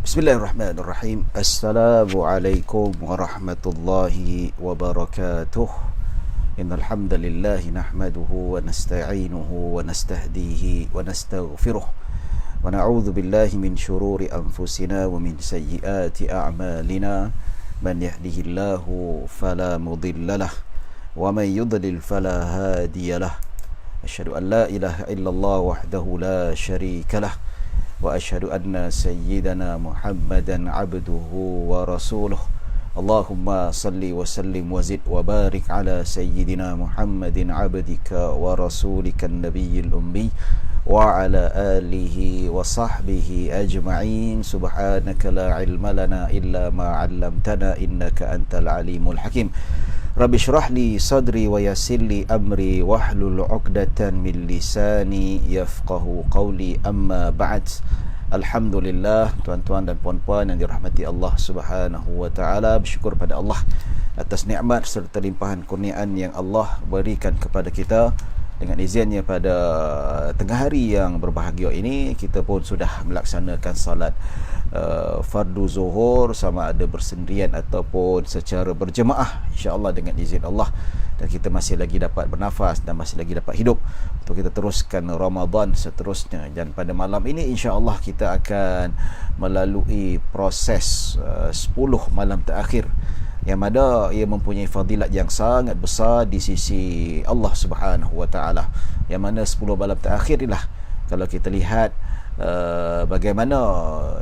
Bismillahirrahmanirrahim. Assalamualaikum warahmatullahi wabarakatuh. Innal hamdalillah nahmaduhu wa nasta'inuhu wa nastahdihi wa nastaghfiruh wa na'udzu billahi min shururi anfusina wa min sayyiati a'malina. Man yahdihillahu fala mudilla lahu wa man yudlil fala hadiya lahu. Asyhadu an la ilaha illallah wahdahu la syarika lahu wa asyhadu anna sayyidana Muhammadan abduhu wa rasuluh. Allahumma salli wa sallim wa zid wa barik ala sayyidina Muhammadin abdika wa rasulika an-nabiyyil ummi wa ala alihi wa sahbihi ajma'in. Subhanaka la ilma lana illa ma 'allamtana innaka antal alimul hakim. Rabbi syrah li sadri wa yassir li amri wahlul 'uqdatan min lisani yafqahu qawli, amma ba'd. Alhamdulillah, tuan-tuan dan puan-puan yang dirahmati Allah Subhanahu wa taala, bersyukur pada Allah atas nikmat serta limpahan kurniaan yang Allah berikan kepada kita. Dengan izinnya, pada tengah hari yang berbahagia ini kita pun sudah melaksanakan salat fardu zuhur, sama ada bersendirian ataupun secara berjemaah, insya-Allah dengan izin Allah. Dan kita masih lagi dapat bernafas dan masih lagi dapat hidup untuk kita teruskan Ramadan seterusnya. Dan pada malam ini insya-Allah kita akan melalui proses 10 malam terakhir, yang mana ia mempunyai fadilat yang sangat besar di sisi Allah Subhanahu wa taala. Yang mana 10 malam terakhir inilah, kalau kita lihat bagaimana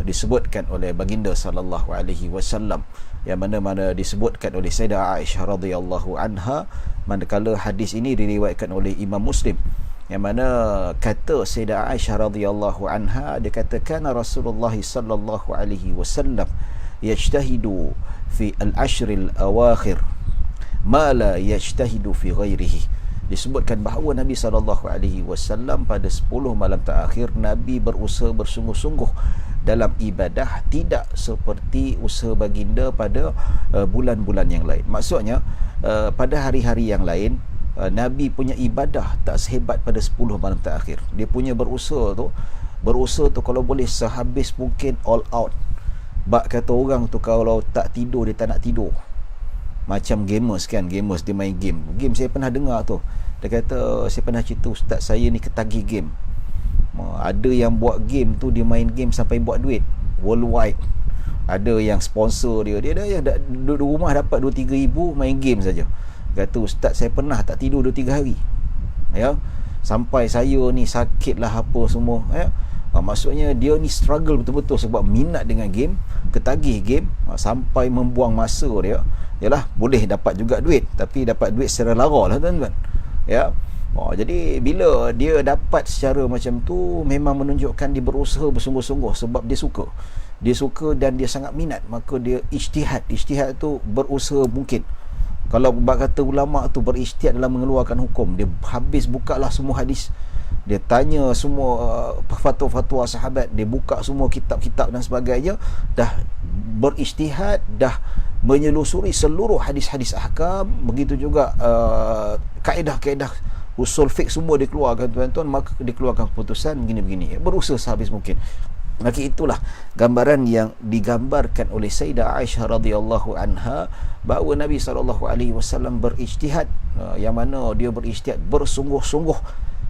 disebutkan oleh baginda sallallahu alaihi wasallam, yang mana disebutkan oleh Sayyidah Aisyah radhiyallahu anha, manakala hadis ini diriwayatkan oleh Imam Muslim, yang mana kata Sayyidah Aisyah radhiyallahu anha, dia kata kana Rasulullah sallallahu alaihi wasallam yajtahidu fi al-ashril awakhir ma la yajtahidu fi ghairihi. Disebutkan bahawa Nabi SAW pada 10 malam terakhir Nabi berusaha bersungguh-sungguh dalam ibadah, tidak seperti usaha baginda pada bulan-bulan yang lain. Maksudnya pada hari-hari yang lain Nabi punya ibadah tak sehebat pada 10 malam terakhir. Dia punya berusaha tu kalau boleh sehabis mungkin, all out. Bak kata orang tu, kalau tak tidur dia tak nak tidur. Macam gamers kan, gamers dia main game. Saya pernah dengar tu, dia kata, saya pernah cerita, ustaz saya ni ketagih game. Ada yang buat game tu, dia main game sampai buat duit worldwide. Ada yang sponsor dia dah duduk rumah dapat 2-3 ribu main game saja. Kata, ustaz saya pernah tak tidur 2-3 hari, ya, sampai saya ni sakit lah apa semua, ya. Maksudnya dia ni struggle betul-betul sebab minat dengan game, ketagih game, sampai membuang masa dia. Yalah, boleh dapat juga duit, tapi dapat duit secara lara lah tuan-tuan, ya. Jadi bila dia dapat secara macam tu, memang menunjukkan dia berusaha bersungguh-sungguh sebab dia suka dan dia sangat minat. Maka dia ijtihad tu berusaha mungkin. Kalau kata ulama tu berijtihad dalam mengeluarkan hukum, dia habis bukalah semua hadis, dia tanya semua fatwa-fatwa sahabat, dia buka semua kitab-kitab dan sebagainya, dah berijtihad, dah menyelusuri seluruh hadis-hadis ahkam, begitu juga kaedah-kaedah usul fiqh semua dikeluarkan tuan-tuan. Maka dikeluarkan keputusan begini-begini, berusaha sehabis mungkin. Maka itulah gambaran yang digambarkan oleh Sayyidah Aisyah radhiyallahu anha, bahawa Nabi SAW berijtihad, yang mana dia berijtihad bersungguh-sungguh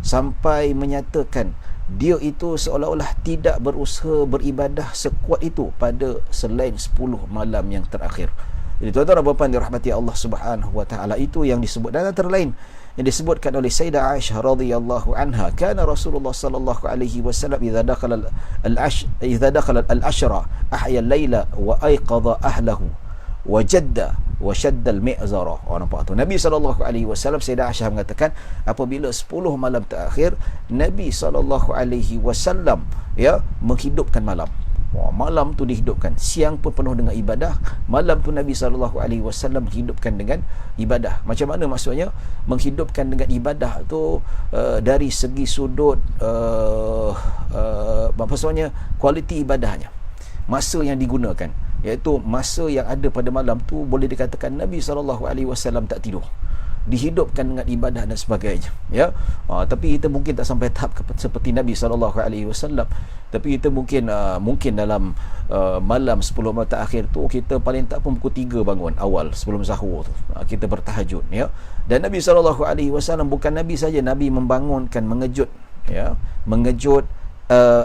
sampai menyatakan dia itu seolah-olah tidak berusaha beribadah sekuat itu pada selain 10 malam yang terakhir. Jadi tuan-tuan dan puan-puan dirahmati Allah Subhanahu wa taala, itu yang disebut. Dan antara lain yang disebutkan oleh Sayyidah Aisyah radhiyallahu anha, kana Rasulullah sallallahu alaihi wasallam idza dakhala al-ashra ahya al-laila wa ayqadha ahlahu wa shadda al-mi'zara. Nampak tu, Nabi SAW, Sayyidah Aisyah mengatakan, apabila 10 malam terakhir Nabi SAW ya menghidupkan malam. Malam tu dihidupkan, siang pun penuh dengan ibadah. Malam tu Nabi SAW menghidupkan dengan ibadah. Macam mana maksudnya menghidupkan dengan ibadah tu? Dari segi sudut maksudnya kualiti ibadahnya, masa yang digunakan, iaitu masa yang ada pada malam tu, boleh dikatakan Nabi SAW tak tidur. dihidupkan dengan ibadah dan sebagainya, ya. Tapi kita mungkin tak sampai tahap seperti Nabi SAW, tapi kita mungkin dalam malam 10 malam terakhir tu, kita paling tak pun pukul 3 bangun awal sebelum sahur tu, kita bertahajud, ya. Dan Nabi SAW bukan Nabi saja, Nabi membangunkan, mengejut, ya, mengejut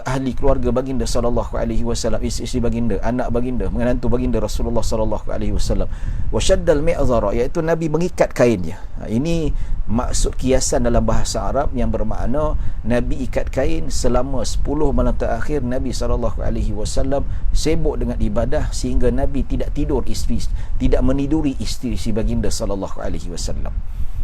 ahli keluarga baginda sallallahu alaihi wasallam, isteri baginda, anak baginda, menantu baginda Rasulullah sallallahu alaihi wasallam. Wa syaddal mi'zara, iaitu Nabi mengikat kainnya. Ini maksud kiasan dalam bahasa Arab yang bermakna Nabi ikat kain selama 10 malam terakhir. Nabi sallallahu alaihi wasallam sibuk dengan ibadah sehingga Nabi tidak tidur isteri, tidak meniduri isteri si baginda sallallahu alaihi wasallam.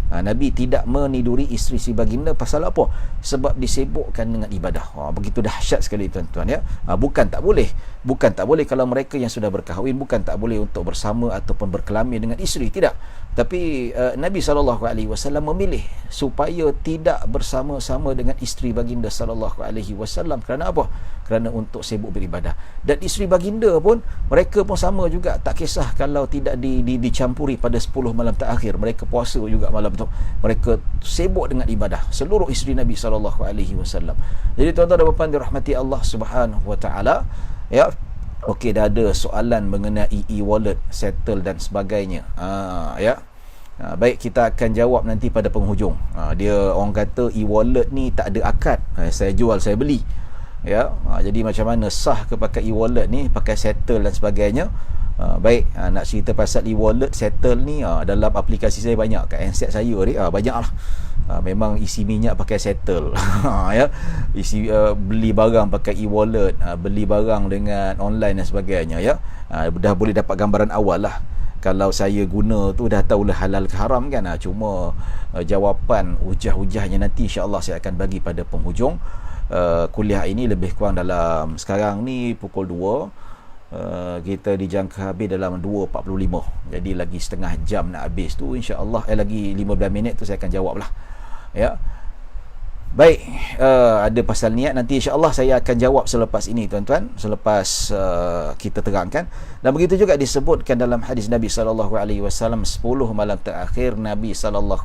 Nabi tidak meniduri isteri si baginda. Pasal apa? Sebab disibukkan dengan ibadah. Begitu dahsyat sekali tuan-tuan, ya. Bukan tak boleh kalau mereka yang sudah berkahwin, bukan tak boleh untuk bersama ataupun berkelamin dengan isteri, tidak. Tapi Nabi SAW memilih supaya tidak bersama-sama dengan isteri baginda SAW. Kerana apa? Kerana untuk sibuk beribadah. Dan isteri baginda pun, mereka pun sama juga, tak kisah kalau tidak dicampuri pada 10 malam terakhir, mereka puasa juga malam tu. Mereka sibuk dengan ibadah, seluruh isteri Nabi SAW. Jadi tuan-tuan dan puan-puan dirahmati Allah Subhanahu Wa Taala, ya. Okey, dah ada soalan mengenai e-wallet, settle dan sebagainya. Ya. Baik, kita akan jawab nanti pada penghujung. Dia orang kata e-wallet ni tak ada akad. Saya jual, saya beli. Ya. Jadi macam mana sah ke pakai e-wallet ni, pakai settle dan sebagainya? Baik, nak cerita pasal e-wallet, settle ni, dalam aplikasi saya banyak, kat handset saya ni banyak lah. Memang isi minyak pakai settle. Ya, isi beli barang pakai e-wallet, beli barang dengan online dan sebagainya, ya. Dah boleh dapat gambaran awal lah. Kalau saya guna tu dah tahulah halal ke haram kan. Cuma jawapan hujah-hujahnya nanti insya-Allah saya akan bagi pada penghujung kuliah ini. Lebih kurang dalam sekarang ni pukul 2, kita dijangka habis dalam 2.45. Jadi lagi setengah jam nak habis tu, insya-Allah lagi 15 minit tu saya akan jawab lah, ya. Baik, ada pasal niat nanti insya-Allah saya akan jawab selepas ini tuan-tuan, selepas kita terangkan. Dan begitu juga disebutkan dalam hadis Nabi SAW, 10 malam terakhir Nabi SAW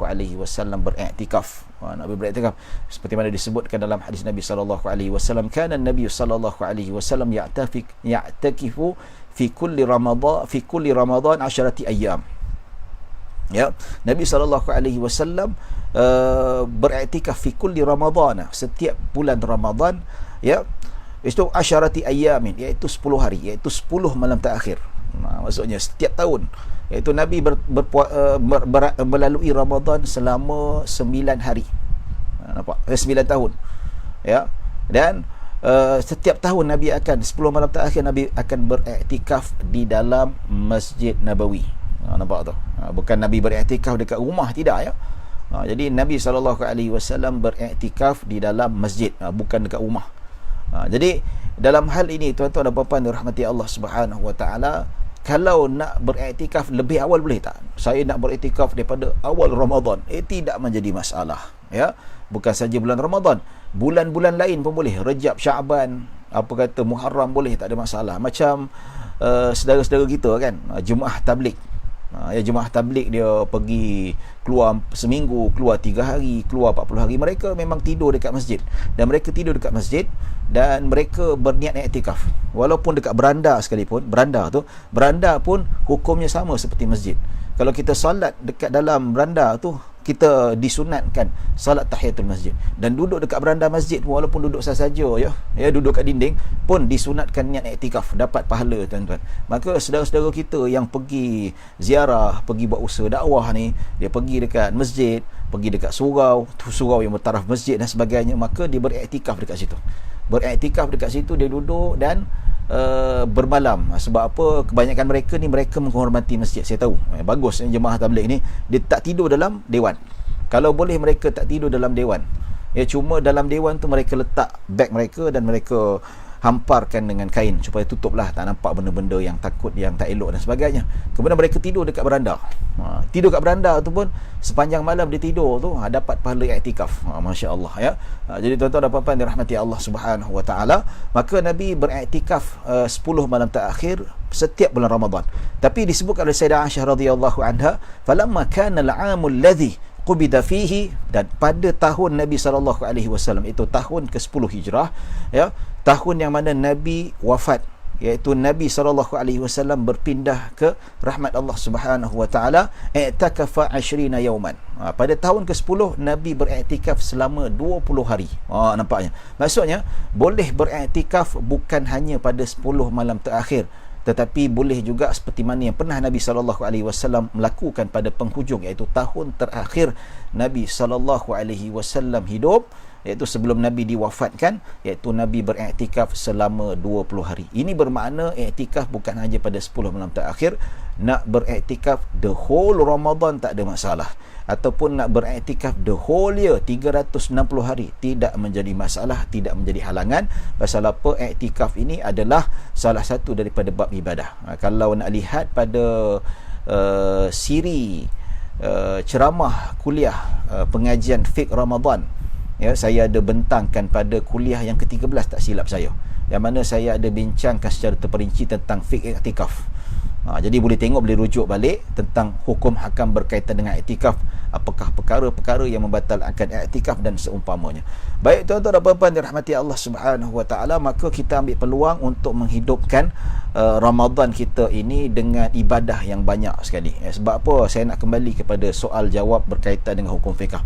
beriktikaf. Nabi beriktikaf seperti mana disebutkan dalam hadis Nabi SAW, kana Nabi SAW ya'takifu fi kulli Ramadan 10 ayyam. Ya, Nabi SAW beriktikaf fi kulli Ramadan, setiap bulan Ramadan, ya. Itu 10 ayyamin, iaitu 10 hari, iaitu 10 malam terakhir. Maksudnya setiap tahun, iaitu Nabi melalui Ramadan selama 9 hari. Nampak? 9 tahun. Ya. Dan setiap tahun Nabi akan 10 malam terakhir Nabi akan beriktikaf di dalam Masjid Nabawi. Nampak tu? Bukan Nabi beriktikaf dekat rumah, tidak, ya. Jadi Nabi SAW beriktikaf di dalam masjid, bukan dekat rumah. Jadi dalam hal ini tuan-tuan dan puan-puan dirahmati Allah Subhanahu Wa Taala, kalau nak beriktikaf lebih awal boleh tak? Saya nak beriktikaf daripada awal Ramadan, tidak menjadi masalah, ya. Bukan saja bulan Ramadan, bulan-bulan lain pun boleh. Rejab, Syaban, apa kata Muharram boleh, tak ada masalah. Macam saudara-saudara kita kan, Jumaah Tabligh. Ya, Jumaah Tabligh dia pergi keluar seminggu, keluar 3 hari, keluar 40 hari. Mereka memang tidur dekat masjid. Dan mereka tidur dekat masjid dan mereka berniat iktikaf. Walaupun dekat beranda sekalipun, beranda pun hukumnya sama seperti masjid. Kalau kita solat dekat dalam beranda tu, kita disunatkan salat tahiyatul masjid. Dan duduk dekat beranda masjid pun, walaupun duduk sahaja, ya, duduk kat dinding pun disunatkan niat iktikaf, dapat pahala tuan-tuan. Maka saudara-saudara kita yang pergi ziarah, pergi buat usaha dakwah ni, dia pergi dekat masjid, pergi dekat surau yang bertaraf masjid dan sebagainya, maka dia beriktikaf dekat situ. Beriktikaf dekat situ, dia duduk dan bermalam. Sebab apa? Kebanyakan mereka ni, mereka menghormati masjid. Saya tahu bagus jemaah tabligh ni, dia tak tidur dalam dewan. Kalau boleh mereka tak tidur dalam dewan, ya. Cuma dalam dewan tu mereka letak beg mereka dan mereka hamparkan dengan kain supaya tutuplah, tak nampak benda-benda yang takut, yang tak elok dan sebagainya. Kemudian mereka tidur dekat beranda. Tidur kat beranda tu pun sepanjang malam dia tidur tu, dapat pahala iktikaf. Masya-Allah, ya. Jadi tuan-tuan dan puan-puan dirahmati Allah Subhanahu Wa Taala, maka Nabi beriktikaf 10 malam terakhir setiap bulan Ramadan. Tapi disebutkan oleh Sayyidah Aisyah radhiyallahu anha, falamma kana al-'amul ladzi qubida fihi, dan pada tahun Nabi SAW, itu tahun ke-10 Hijrah, ya, tahun yang mana Nabi wafat, iaitu Nabi SAW berpindah ke rahmat Allah Subhanahu wa taala, i'takafa 20 yauman. Pada tahun ke-10 Nabi beriktikaf selama 20 hari. Nampaknya, maksudnya boleh beriktikaf bukan hanya pada 10 malam terakhir, tetapi boleh juga seperti mana yang pernah Nabi SAW melakukan pada penghujung, iaitu tahun terakhir Nabi SAW hidup, iaitu sebelum Nabi diwafatkan, iaitu Nabi beriktikaf selama 20 hari. Ini bermakna iktikaf bukan hanya pada 10 malam terakhir. Nak beriktikaf the whole Ramadan tak ada masalah, ataupun nak beriktikaf the whole year 360 hari tidak menjadi masalah, tidak menjadi halangan. Pasal apa? Iktikaf ini adalah salah satu daripada bab ibadah. Kalau nak lihat pada siri ceramah kuliah pengajian fiqh Ramadan, ya, saya ada bentangkan pada kuliah yang ke-13 tak silap saya, yang mana saya ada bincangkan secara terperinci tentang fiqh iktikaf. Jadi boleh tengok, boleh rujuk balik tentang hukum hakam berkaitan dengan iktikaf, apakah perkara-perkara yang membatalkan iktikaf dan seumpamanya. Baik tuan-tuan dan puan-puan dirahmati Allah Subhanahu wa taala, maka kita ambil peluang untuk menghidupkan Ramadan kita ini dengan ibadah yang banyak sekali. Sebab apa? Saya nak kembali kepada soal jawab berkaitan dengan hukum fiqh.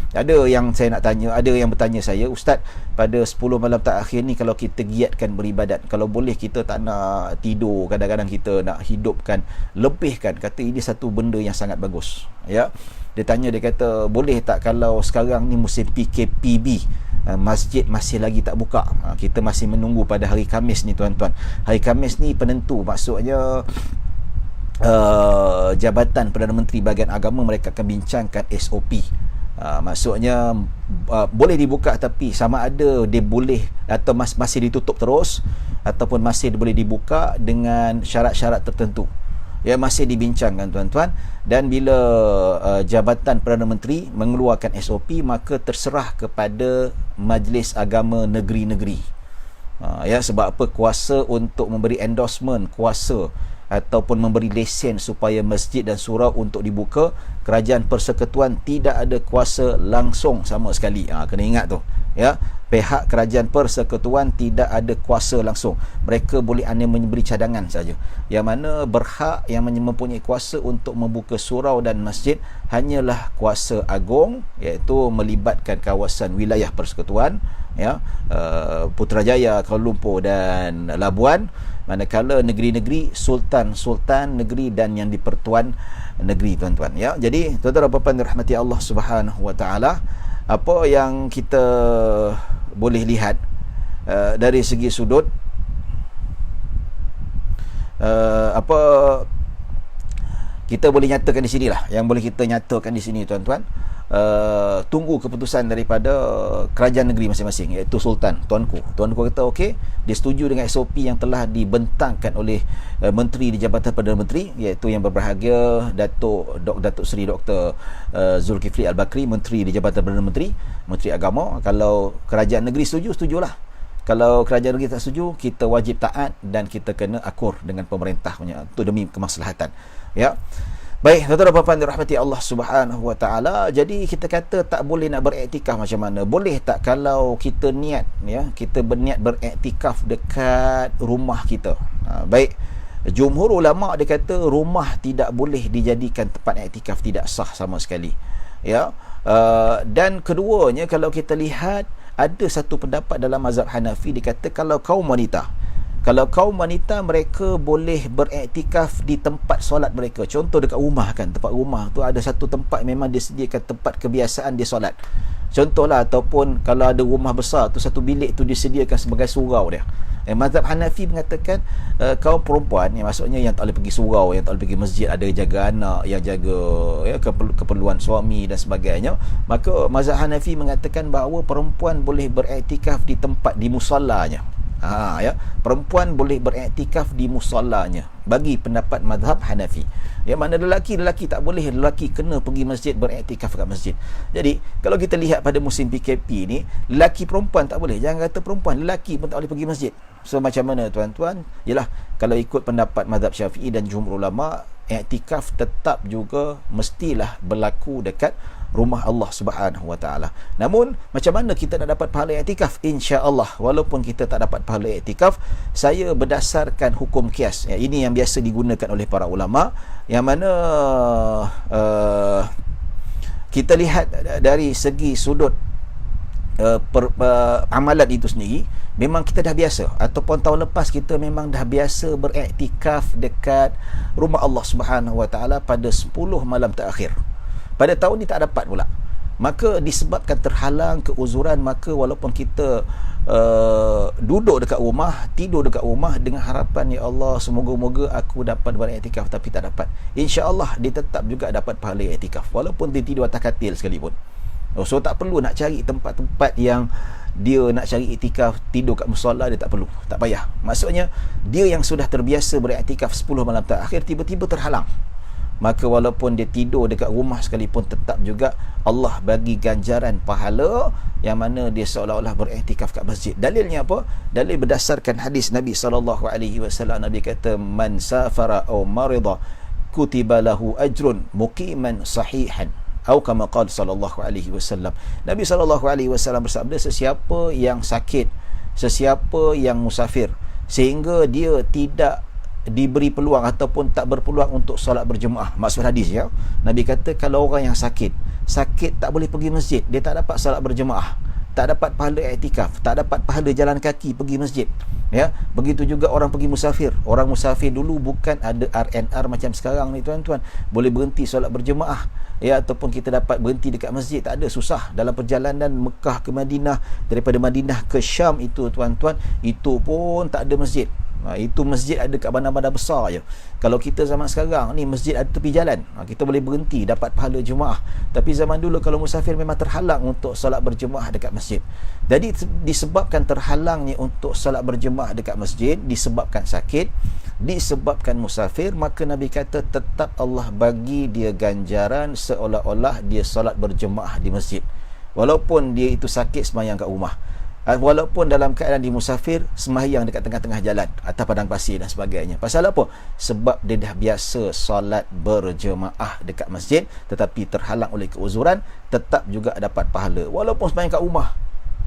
Ada yang saya nak tanya, ada yang bertanya saya, Ustaz, pada 10 malam terakhir ni kalau kita giatkan beribadat, kalau boleh kita tak nak tidur, kadang-kadang kita nak hidupkan, lebihkan, kata ini satu benda yang sangat bagus. Ya, dia tanya, dia kata boleh tak kalau sekarang ni musim PKPB, masjid masih lagi tak buka, kita masih menunggu pada hari Khamis ni tuan-tuan. Hari Khamis ni penentu, maksudnya Jabatan Perdana Menteri Bahagian Agama mereka akan bincangkan SOP. Maksudnya boleh dibuka, tapi sama ada dia boleh atau masih ditutup terus, ataupun masih boleh dibuka dengan syarat-syarat tertentu. Ya, masih dibincangkan tuan-tuan. Dan bila Jabatan Perdana Menteri mengeluarkan SOP, maka terserah kepada Majlis Agama Negeri-Negeri. Ya, sebab apa? Kuasa untuk memberi endorsement, kuasa ataupun memberi lesen supaya masjid dan surau untuk dibuka, Kerajaan Persekutuan tidak ada kuasa langsung sama sekali. Kena ingat tu, ya, pihak Kerajaan Persekutuan tidak ada kuasa langsung. Mereka boleh hanya memberi cadangan saja. Yang mana berhak, yang mempunyai kuasa untuk membuka surau dan masjid hanyalah kuasa agung, iaitu melibatkan kawasan wilayah persekutuan, ya, Putrajaya, Kuala Lumpur dan Labuan. Manakala negeri-negeri, sultan-sultan negeri dan yang di-Pertuan negeri tuan-tuan, ya. Jadi tuan-tuan dan puan-puan dirahmati Allah Subhanahu wa taala, apa yang kita boleh lihat dari segi sudut apa kita boleh nyatakan di sinilah, yang boleh kita nyatakan di sini tuan-tuan, tunggu keputusan daripada kerajaan negeri masing-masing, iaitu sultan, tuanku kata okey, dia setuju dengan SOP yang telah dibentangkan oleh menteri di Jabatan Perdana Menteri, iaitu yang berbahagia Datuk Seri Dr. Zulkifli Al-Bakri, menteri di Jabatan Perdana Menteri, Menteri Agama. Kalau kerajaan negeri setuju, setujulah. Kalau kerajaan negeri tak setuju, kita wajib taat dan kita kena akur dengan pemerintah punya, itu demi kemaslahatan, ya. Baik, tuan-tuan dan puan-puan dirahmati Allah Subhanahu wa taala. Jadi kita kata tak boleh nak beriktikaf macam mana? Boleh tak kalau kita niat, ya, kita berniat beriktikaf dekat rumah kita? Baik, jumhur ulama dia kata rumah tidak boleh dijadikan tempat iktikaf, tidak sah sama sekali, ya. Dan keduanya, kalau kita lihat ada satu pendapat dalam mazhab Hanafi, dia kata kalau kaum wanita mereka boleh beriktikaf di tempat solat mereka. Contoh dekat rumah kan, tempat rumah tu ada satu tempat memang disediakan tempat kebiasaan dia solat. Contohlah, ataupun kalau ada rumah besar tu, satu bilik tu disediakan sebagai surau dia. Mazhab Hanafi mengatakan kaum perempuan, yang maksudnya yang tak boleh pergi surau, yang tak boleh pergi masjid, ada jaga anak, yang jaga, ya, keperluan suami dan sebagainya, maka mazhab Hanafi mengatakan bahawa perempuan boleh beriktikaf di tempat, di musallanya. Ya, perempuan boleh beriktikaf di musallanya bagi pendapat mazhab Hanafi. Yang mana lelaki tak boleh, lelaki kena pergi masjid, beriktikaf kat masjid. Jadi kalau kita lihat pada musim PKP ni, lelaki perempuan tak boleh. Jangan kata perempuan, lelaki pun tak boleh pergi masjid. So macam mana tuan-tuan? Yalah, kalau ikut pendapat mazhab Syafi'i dan jumhur ulama, iktikaf tetap juga mestilah berlaku dekat rumah Allah Subhanahu wa taala. Namun macam mana kita nak dapat pahala iktikaf? Insya-Allah walaupun kita tak dapat pahala iktikaf, saya berdasarkan hukum qiyas. Ini yang biasa digunakan oleh para ulama, yang mana kita lihat dari segi sudut amalan itu sendiri, memang kita dah biasa, ataupun tahun lepas kita memang dah biasa beriktikaf dekat rumah Allah Subhanahu wa taala pada 10 malam terakhir. Pada tahun ni tak dapat pula, maka disebabkan terhalang keuzuran, maka walaupun kita duduk dekat rumah, tidur dekat rumah dengan harapan, ya Allah semoga-moga aku dapat beriktikaf, tapi tak dapat, insya-Allah dia tetap juga dapat pahala iktikaf walaupun dia tidur atas katil sekalipun. So tak perlu nak cari tempat-tempat yang dia nak cari iktikaf, tidur kat musola, dia tak perlu, tak payah. Maksudnya dia yang sudah terbiasa beriktikaf 10 malam terakhir tiba-tiba terhalang, maka walaupun dia tidur dekat rumah sekalipun, tetap juga Allah bagi ganjaran pahala yang mana dia seolah-olah beriktikaf kat masjid. Dalilnya apa? Dalil berdasarkan hadis Nabi SAW. Nabi kata, man safara aw marida kutiba lahu ajrun muqiman sahihan, atau kama qala sallallahu alaihi wasallam. Nabi sallallahu alaihi wasallam bersabda, sesiapa yang sakit, sesiapa yang musafir sehingga dia tidak diberi peluang ataupun tak berpeluang untuk solat berjemaah. Maksud hadis, ya, Nabi kata kalau orang yang sakit tak boleh pergi masjid, dia tak dapat solat berjemaah, tak dapat pahala iktikaf, tak dapat pahala jalan kaki pergi masjid, ya. Begitu juga orang pergi musafir. Orang musafir dulu bukan ada RNR macam sekarang ni tuan-tuan, boleh berhenti solat berjemaah, ya, ataupun kita dapat berhenti dekat masjid, tak ada, susah. Dalam perjalanan Mekah ke Madinah, daripada Madinah ke Syam itu tuan-tuan, itu pun tak ada masjid. Itu masjid ada kat bandar-bandar besar je. Kalau kita zaman sekarang ni masjid ada tepi jalan, kita boleh berhenti dapat pahala jemaah. Tapi zaman dulu kalau musafir memang terhalang untuk solat berjemaah dekat masjid. Jadi disebabkan terhalangnya untuk solat berjemaah dekat masjid, disebabkan sakit, disebabkan musafir, maka Nabi kata tetap Allah bagi dia ganjaran seolah-olah dia solat berjemaah di masjid, walaupun dia itu sakit sembahyang kat rumah, walaupun dalam keadaan di musafir sembahyang dekat tengah-tengah jalan atas padang pasir dan sebagainya. Pasal apa? Sebab dia dah biasa solat berjemaah dekat masjid, tetapi terhalang oleh keuzuran, tetap juga dapat pahala walaupun sembahyang kat rumah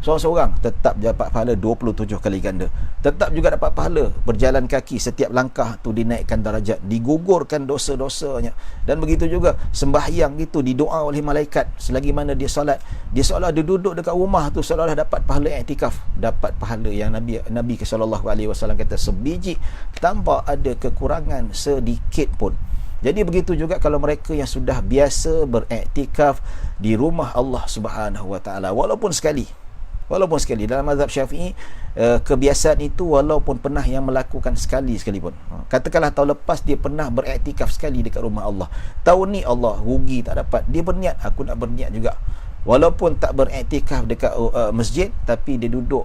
seorang-seorang, tetap dapat pahala 27 kali ganda. Tetap juga dapat pahala berjalan kaki, setiap langkah tu dinaikkan darajat, digugurkan dosa-dosanya. Dan begitu juga sembahyang itu didoa oleh malaikat selagi mana dia solat. Dia seolah dia duduk dekat rumah tu, seolah dapat pahala iktikaf, dapat pahala yang Nabi SAW kata sebiji tanpa ada kekurangan sedikit pun. Jadi begitu juga kalau mereka yang sudah biasa beriktikaf di rumah Allah Subhanahu wa taala, walaupun sekali dalam mazhab Syafi'i, kebiasaan itu walaupun pernah yang melakukan sekali sekalipun. Katakanlah tahun lepas dia pernah beriktikaf sekali dekat rumah Allah, tahun ni Allah rugi tak dapat, dia berniat, aku nak berniat juga, walaupun tak beriktikaf dekat masjid, tapi dia duduk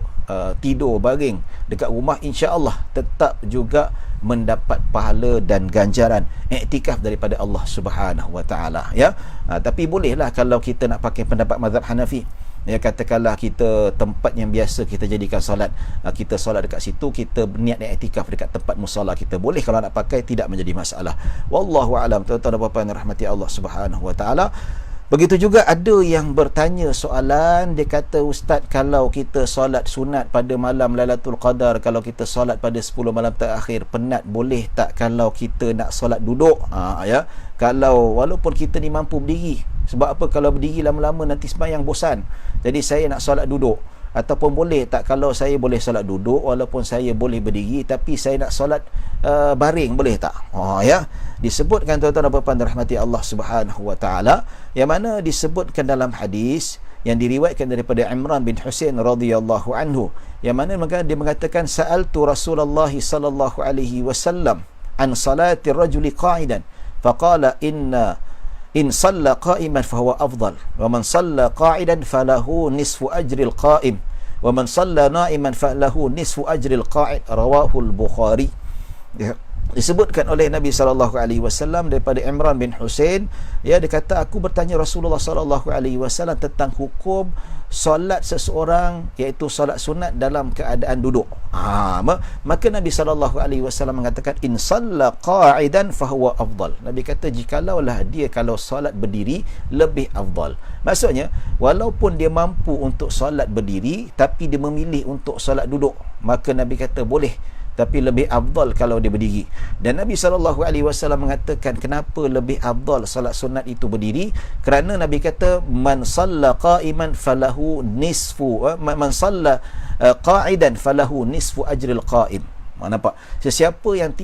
tidur baring dekat rumah, insya-Allah tetap juga mendapat pahala dan ganjaran iktikaf daripada Allah Subhanahu wa taala, ya. Tapi bolehlah kalau kita nak pakai pendapat mazhab Hanafi, ya, katakanlah kita tempat yang biasa kita jadikan solat, kita solat dekat situ, kita berniat iktikaf dekat tempat musola kita, boleh kalau nak pakai, tidak menjadi masalah. Wallahu a'lam. Tuan-tuan dan puan-puan rahmati Allah Subhanahu wa taala. Begitu juga ada yang bertanya soalan, dia kata, ustaz, kalau kita solat sunat pada malam Lailatul Qadar, kalau kita solat pada 10 malam terakhir, penat boleh tak kalau kita nak solat duduk? Ya, kalau walaupun kita ni mampu berdiri, sebab apa, kalau berdiri lama-lama nanti sembahyang bosan, jadi saya nak solat duduk. Ataupun boleh tak kalau saya boleh solat duduk walaupun saya boleh berdiri, tapi saya nak solat baring, boleh tak? Ya, disebutkan tuan-tuan dan puan-puan rahmati Allah Subhanahu wa taala, yang mana disebutkan dalam hadis yang diriwayatkan daripada Imran bin Husain radhiyallahu anhu, yang mana dia mengatakan, sa'altu Rasulullah sallallahu alaihi wasallam an salati rajuli qa'idan faqala in salla qa'iman fahuwa afdal, wa man salla qa'idan falahu nisfu ajril qa'im, wa man salla na'iman falahu nisfu ajril qa'id, rawahu al-Bukhari. disebutkan oleh Nabi SAW daripada Imran bin Husain, ya, dia kata aku bertanya Rasulullah SAW tentang hukum solat seseorang, iaitu solat sunat dalam keadaan duduk. Maka Nabi SAW mengatakan in salla qa'idan fahuwa afdal. Nabi kata jikalaulah dia kalau solat berdiri lebih afdal. Maksudnya walaupun dia mampu untuk solat berdiri tapi dia memilih untuk solat duduk, maka Nabi kata boleh, tapi lebih afdal kalau dia berdiri. Dan Nabi SAW mengatakan kenapa lebih afdal salat sunat itu berdiri, kerana Nabi kata man salla qa'iman falahu nisfu man salla qa'idan falahu nisfu ajril qa'im. Nampak? Sesiapa yang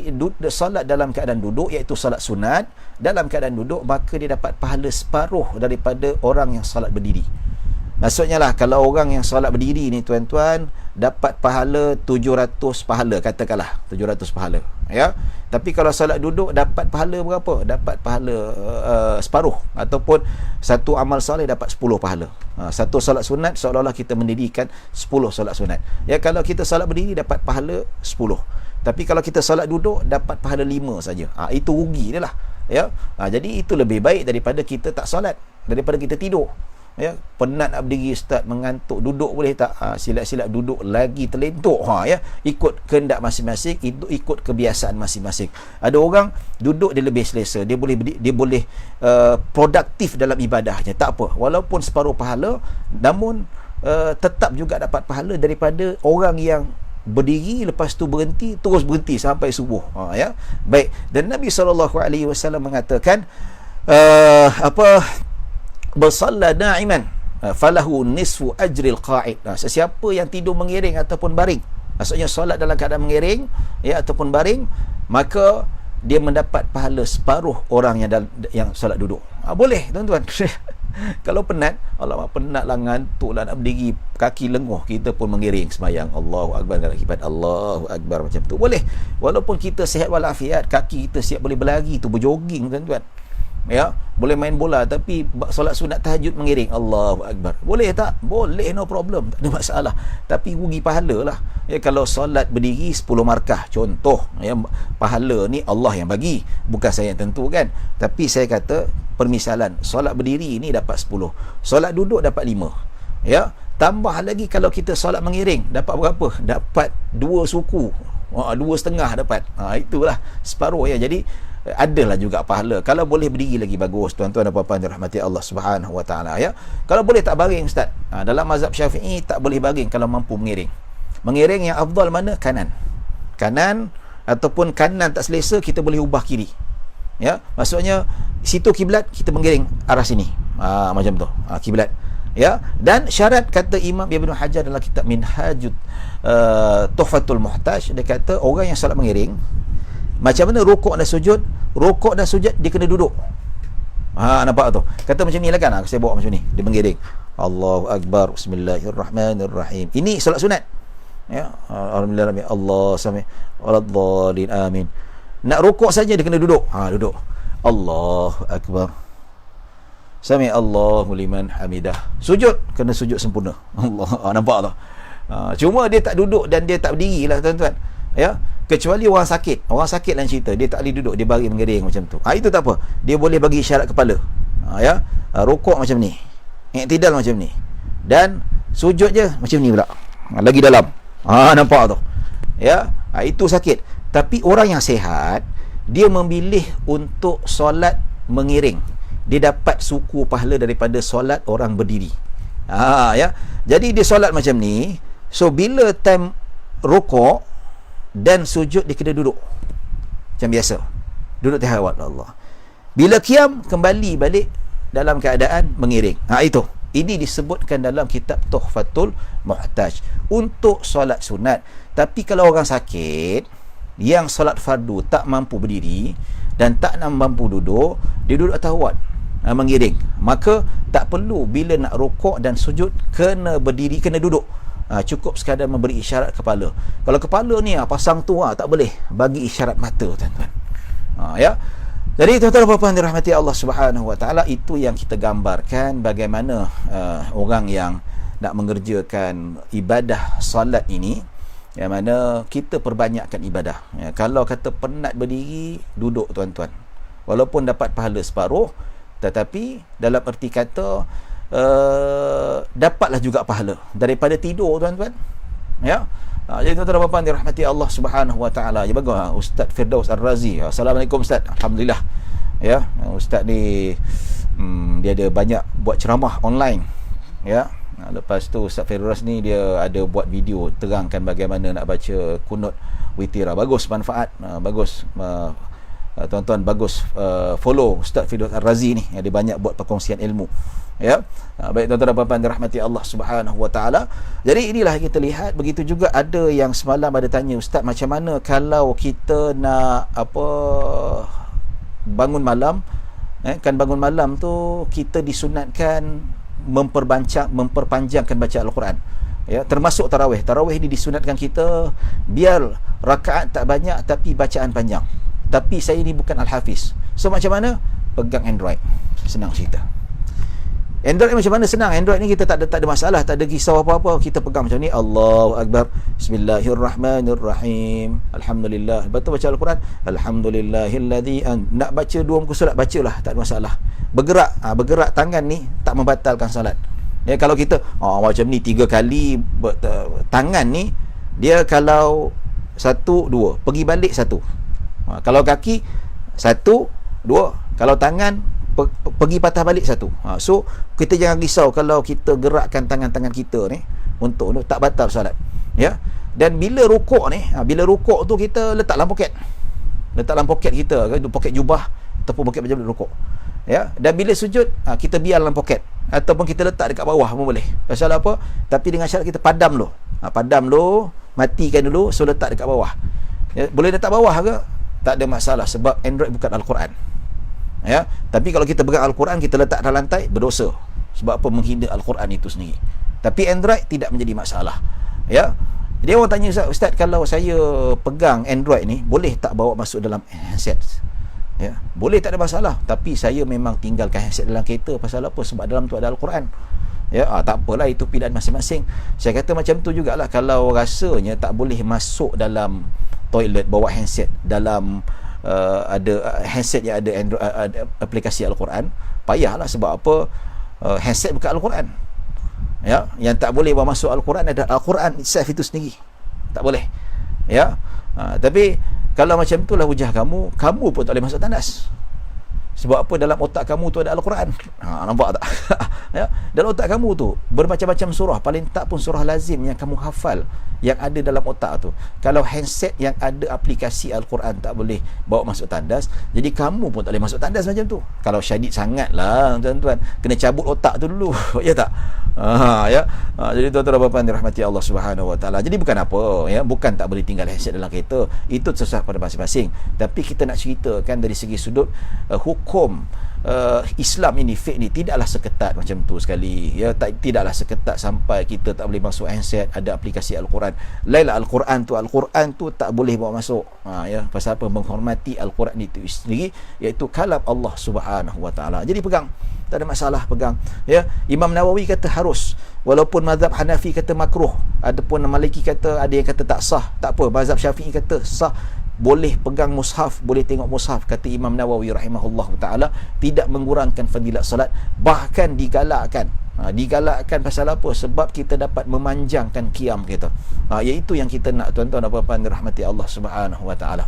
salat dalam keadaan duduk, iaitu salat sunat dalam keadaan duduk, maka dia dapat pahala separuh daripada orang yang salat berdiri. Maksudnya lah, kalau orang yang solat berdiri ni tuan-tuan dapat pahala 700 pahala, katakanlah 700 pahala, ya. Tapi kalau solat duduk dapat pahala berapa? Dapat pahala separuh, ataupun satu amal soleh dapat 10 pahala. Satu solat sunat seolah-olah kita mendirikan 10 solat sunat. Ya, kalau kita solat berdiri dapat pahala 10. Tapi kalau kita solat duduk dapat pahala 5 saja. Itu rugi dia lah, ya. Jadi itu lebih baik daripada kita tak solat, daripada kita tidur. Ya, penat nak berdiri ustaz, mengantuk, duduk boleh tak? Silap-silap duduk lagi terlentuk, ya, ikut kehendak masing-masing, itu ikut kebiasaan masing-masing. Ada orang duduk dia lebih selesa, dia boleh produktif dalam ibadahnya, tak apa, walaupun separuh pahala, namun tetap juga dapat pahala daripada orang yang berdiri lepas tu berhenti, terus berhenti sampai subuh, ya. Baik, dan Nabi SAW mengatakan bersalla na'iman falahu nisfu ajril qa'id. Sesiapa yang tidur mengiring ataupun baring, maksudnya solat dalam keadaan mengiring, ya, ataupun baring, maka dia mendapat pahala separuh orang yang solat duduk. Boleh tuan-tuan. Kalau penat, alamak penat lah, ngantuk lah, nak berdiri, kaki lenguh, kita pun mengiring sembahyang Allahu Akbar, akibat Allahu Akbar, macam tu boleh. Walaupun kita sihat walafiat, kaki kita siap boleh berlari tu, berjoging tuan-tuan, ya, boleh main bola, tapi solat sunat tahajud mengiring Allahu Akbar, boleh tak? Boleh, no problem, tak ada masalah, tapi rugi pahala lah, ya. Kalau solat berdiri 10 markah contoh, ya, pahala ni Allah yang bagi, bukan saya yang tentukan, tapi saya kata permisalan, solat berdiri ni dapat 10, solat duduk dapat 5, ya. Tambah lagi kalau kita solat mengiring dapat berapa? Dapat 2 suku, 2,5 dapat, itulah separuh, ya. Jadi adalah juga pahala. Kalau boleh berdiri lagi bagus, tuan-tuan dan puan-puan dirahmati Allah Subhanahu Wa Taala, ya. Kalau boleh tak baring ustaz, dalam mazhab Syafi'i tak boleh baring kalau mampu mengiring. Mengiring yang afdal mana? Kanan ataupun kanan tak selesa, kita boleh ubah kiri, ya. Maksudnya situ kiblat, kita mengiring arah sini, macam tu, kiblat, ya. Dan syarat, kata Imam Ibn Hajar dalam kitab Minhajut Tuhfatul Muhtaj, dia kata orang yang solat mengiring, macam mana rukuk dan sujud? Rukuk dan sujud dia kena duduk. Nampak tu? Kata macam ni lah kan, saya bawa macam ni, dia mengiring Allahu Akbar, Bismillahirrahmanirrahim, ini solat sunat, ya. Alhamdulillah, Allah sami waladhdallin, amin. Nak rukuk saja dia kena duduk, duduk, Allahu Akbar, sami Allahu liman hamidah. Sujud kena sujud sempurna, Allah. Nampak tak? Cuma dia tak duduk dan dia tak berdiri lah tuan-tuan, ya. Kecuali orang sakit lain cerita, dia tak boleh duduk, dia bagi mengiring macam tu, itu tak apa, dia boleh bagi isyarat kepala, ya. Rukuk macam ni, i'tidal macam ni, dan sujud je macam ni pula, lagi dalam, nampak tu, ya. Itu sakit. Tapi orang yang sihat, dia memilih untuk solat mengiring, dia dapat suku pahala daripada solat orang berdiri, ya. Jadi dia solat macam ni, so bila time rukuk dan sujud dia kena duduk macam biasa, duduk tilawat Allah. Bila qiyam, kembali balik dalam keadaan mengiring. Itu, ini disebutkan dalam kitab Tuhfatul Muhtaj untuk solat sunat. Tapi kalau orang sakit yang solat fardu tak mampu berdiri dan tak mampu duduk, dia duduk tilawat, mengiring, maka tak perlu bila nak rukuk dan sujud kena berdiri, kena duduk. Cukup sekadar memberi isyarat kepala. Kalau kepala ni pasang tu, tak boleh bagi isyarat mata, tuan-tuan, ya. Jadi tuan-tuan dan puan-puan dirahmati Allah Subhanahu Wa Taala, itu yang kita gambarkan bagaimana orang yang nak mengerjakan ibadah salat ini, yang mana kita perbanyakkan ibadah. Ya, kalau kata penat berdiri, duduk tuan-tuan. Walaupun dapat pahala separuh, tetapi dalam erti kata dapatlah juga pahala daripada tidur tuan-tuan. Ya. Jadi tuan-tuan dan puan dirahmati Allah Subhanahu wa taala. Ya bagus Ustaz Firdaus Ar-Razi. Assalamualaikum Ustaz. Alhamdulillah. Ya, Ustaz ni dia ada banyak buat ceramah online. Ya. Lepas tu Ustaz Firdaus ni dia ada buat video terangkan bagaimana nak baca kunut witira. Bagus, manfaat. Bagus. Tuan-tuan bagus follow Ustaz Firdaus Ar-Razi ni. Dia banyak buat perkongsian ilmu. Ya. Baik tuan-tuan dan puan dirahmati Allah Subhanahu wa taala. Jadi inilah kita lihat, begitu juga ada yang semalam ada tanya, Ustaz macam mana kalau kita nak bangun malam, kan bangun malam tu kita disunatkan memperpanjangkan bacaan Al-Quran. Ya, termasuk tarawih. Tarawih ni disunatkan kita biar rakaat tak banyak tapi bacaan panjang. Tapi saya ni bukan Al-Hafiz. So macam mana? Pegang Android. Senang cerita. Android macam mana? Senang. Android ni kita tak ada masalah, tak ada kisah apa-apa. Kita pegang macam ni, Allahu Akbar, Bismillahirrahmanirrahim, Alhamdulillah. Lepas tu baca Al-Quran, Alhamdulillahilladzi nak baca 2 muka solat, bacalah, tak ada masalah. Bergerak tangan ni tak membatalkan salat. Ya, kalau kita macam ni 3 kali tangan ni, dia kalau 1, 2, pergi balik 1. Kalau kaki 1, 2, kalau tangan pergi patah balik 1. So kita jangan risau kalau kita gerakkan tangan-tangan kita ni untuk tak batal salat. Ya. Dan bila rukuk ni, bila rukuk tu kita letak dalam poket. Letak dalam poket kita, kan, poket jubah ataupun poket baju rukuk. Ya. Dan bila sujud, kita biar dalam poket ataupun kita letak dekat bawah pun boleh. Pasal apa? Tapi dengan syarat kita padam dulu. Padam dulu, matikan dulu, so letak dekat bawah. Ya. Boleh letak bawah ke? Tak ada masalah sebab Android bukan Al-Quran. Ya, tapi kalau kita pegang Al-Quran kita letak dalam lantai, berdosa. Sebab apa? Menghina Al-Quran itu sendiri. Tapi Android tidak menjadi masalah. Ya. Dia orang tanya, Ustaz, kalau saya pegang Android ni boleh tak bawa masuk dalam handset? Ya, boleh, tak ada masalah. Tapi saya memang tinggalkan handset dalam kereta. Pasal apa? Sebab dalam tu ada Al-Quran. Ya, tak apalah, itu pilihan masing-masing. Saya kata macam tu jugalah, kalau rasanya tak boleh masuk dalam toilet bawa handset dalam ada handset yang ada Android, ada aplikasi Al-Quran, payahlah. Sebab apa? Handset bukan Al-Quran. Ya, yang tak boleh bawa masuk Al-Quran adalah Al-Quran itself itu sendiri. Tak boleh. Ya. Tapi kalau macam itulah hujah kamu pun tak boleh masuk tandas. Sebab apa? Dalam otak kamu tu ada Al-Quran. Nampak tak? Ya, dalam otak kamu tu bermacam-macam surah, paling tak pun surah lazim yang kamu hafal yang ada dalam otak tu. Kalau handset yang ada aplikasi Al-Quran tak boleh bawa masuk tandas, jadi kamu pun tak boleh masuk tandas macam tu. Kalau syadid sangatlah tuan-tuan, kena cabut otak tu dulu. Ya tak? Ya. Jadi tuan-tuan dan puan dirahmati Allah Subhanahu wa taala. Jadi bukan apa, ya, bukan tak boleh tinggal handset dalam kereta. Itu terserah pada masing-masing. Tapi kita nak ceritakan dari segi sudut hukum Islam ini, fiqh ni tidaklah seketat macam tu sekali. Ya, tidaklah seketat sampai kita tak boleh masuk handset ada aplikasi Al-Quran. Lainlah Al-Quran tu tak boleh bawa masuk. Ya, pasal apa? Menghormati Al-Quran itu sendiri, iaitu kalam Allah Subhanahu wa taala. Jadi pegang, tak ada masalah, pegang. Ya, Imam Nawawi kata harus, walaupun mazhab Hanafi kata makruh, adapun Maliki kata, ada yang kata tak sah. Tak apa, mazhab Syafi'i kata sah. Boleh pegang mushaf, boleh tengok mushaf. Kata Imam Nawawi rahimahullah ta'ala, tidak mengurangkan fadilat salat, bahkan digalakkan. Digalakkan pasal apa? Sebab kita dapat memanjangkan qiyam kita. Iaitu yang kita nak, tuan-tuan dan puan-puan dirahmati Allah Subhanahu wa ta'ala.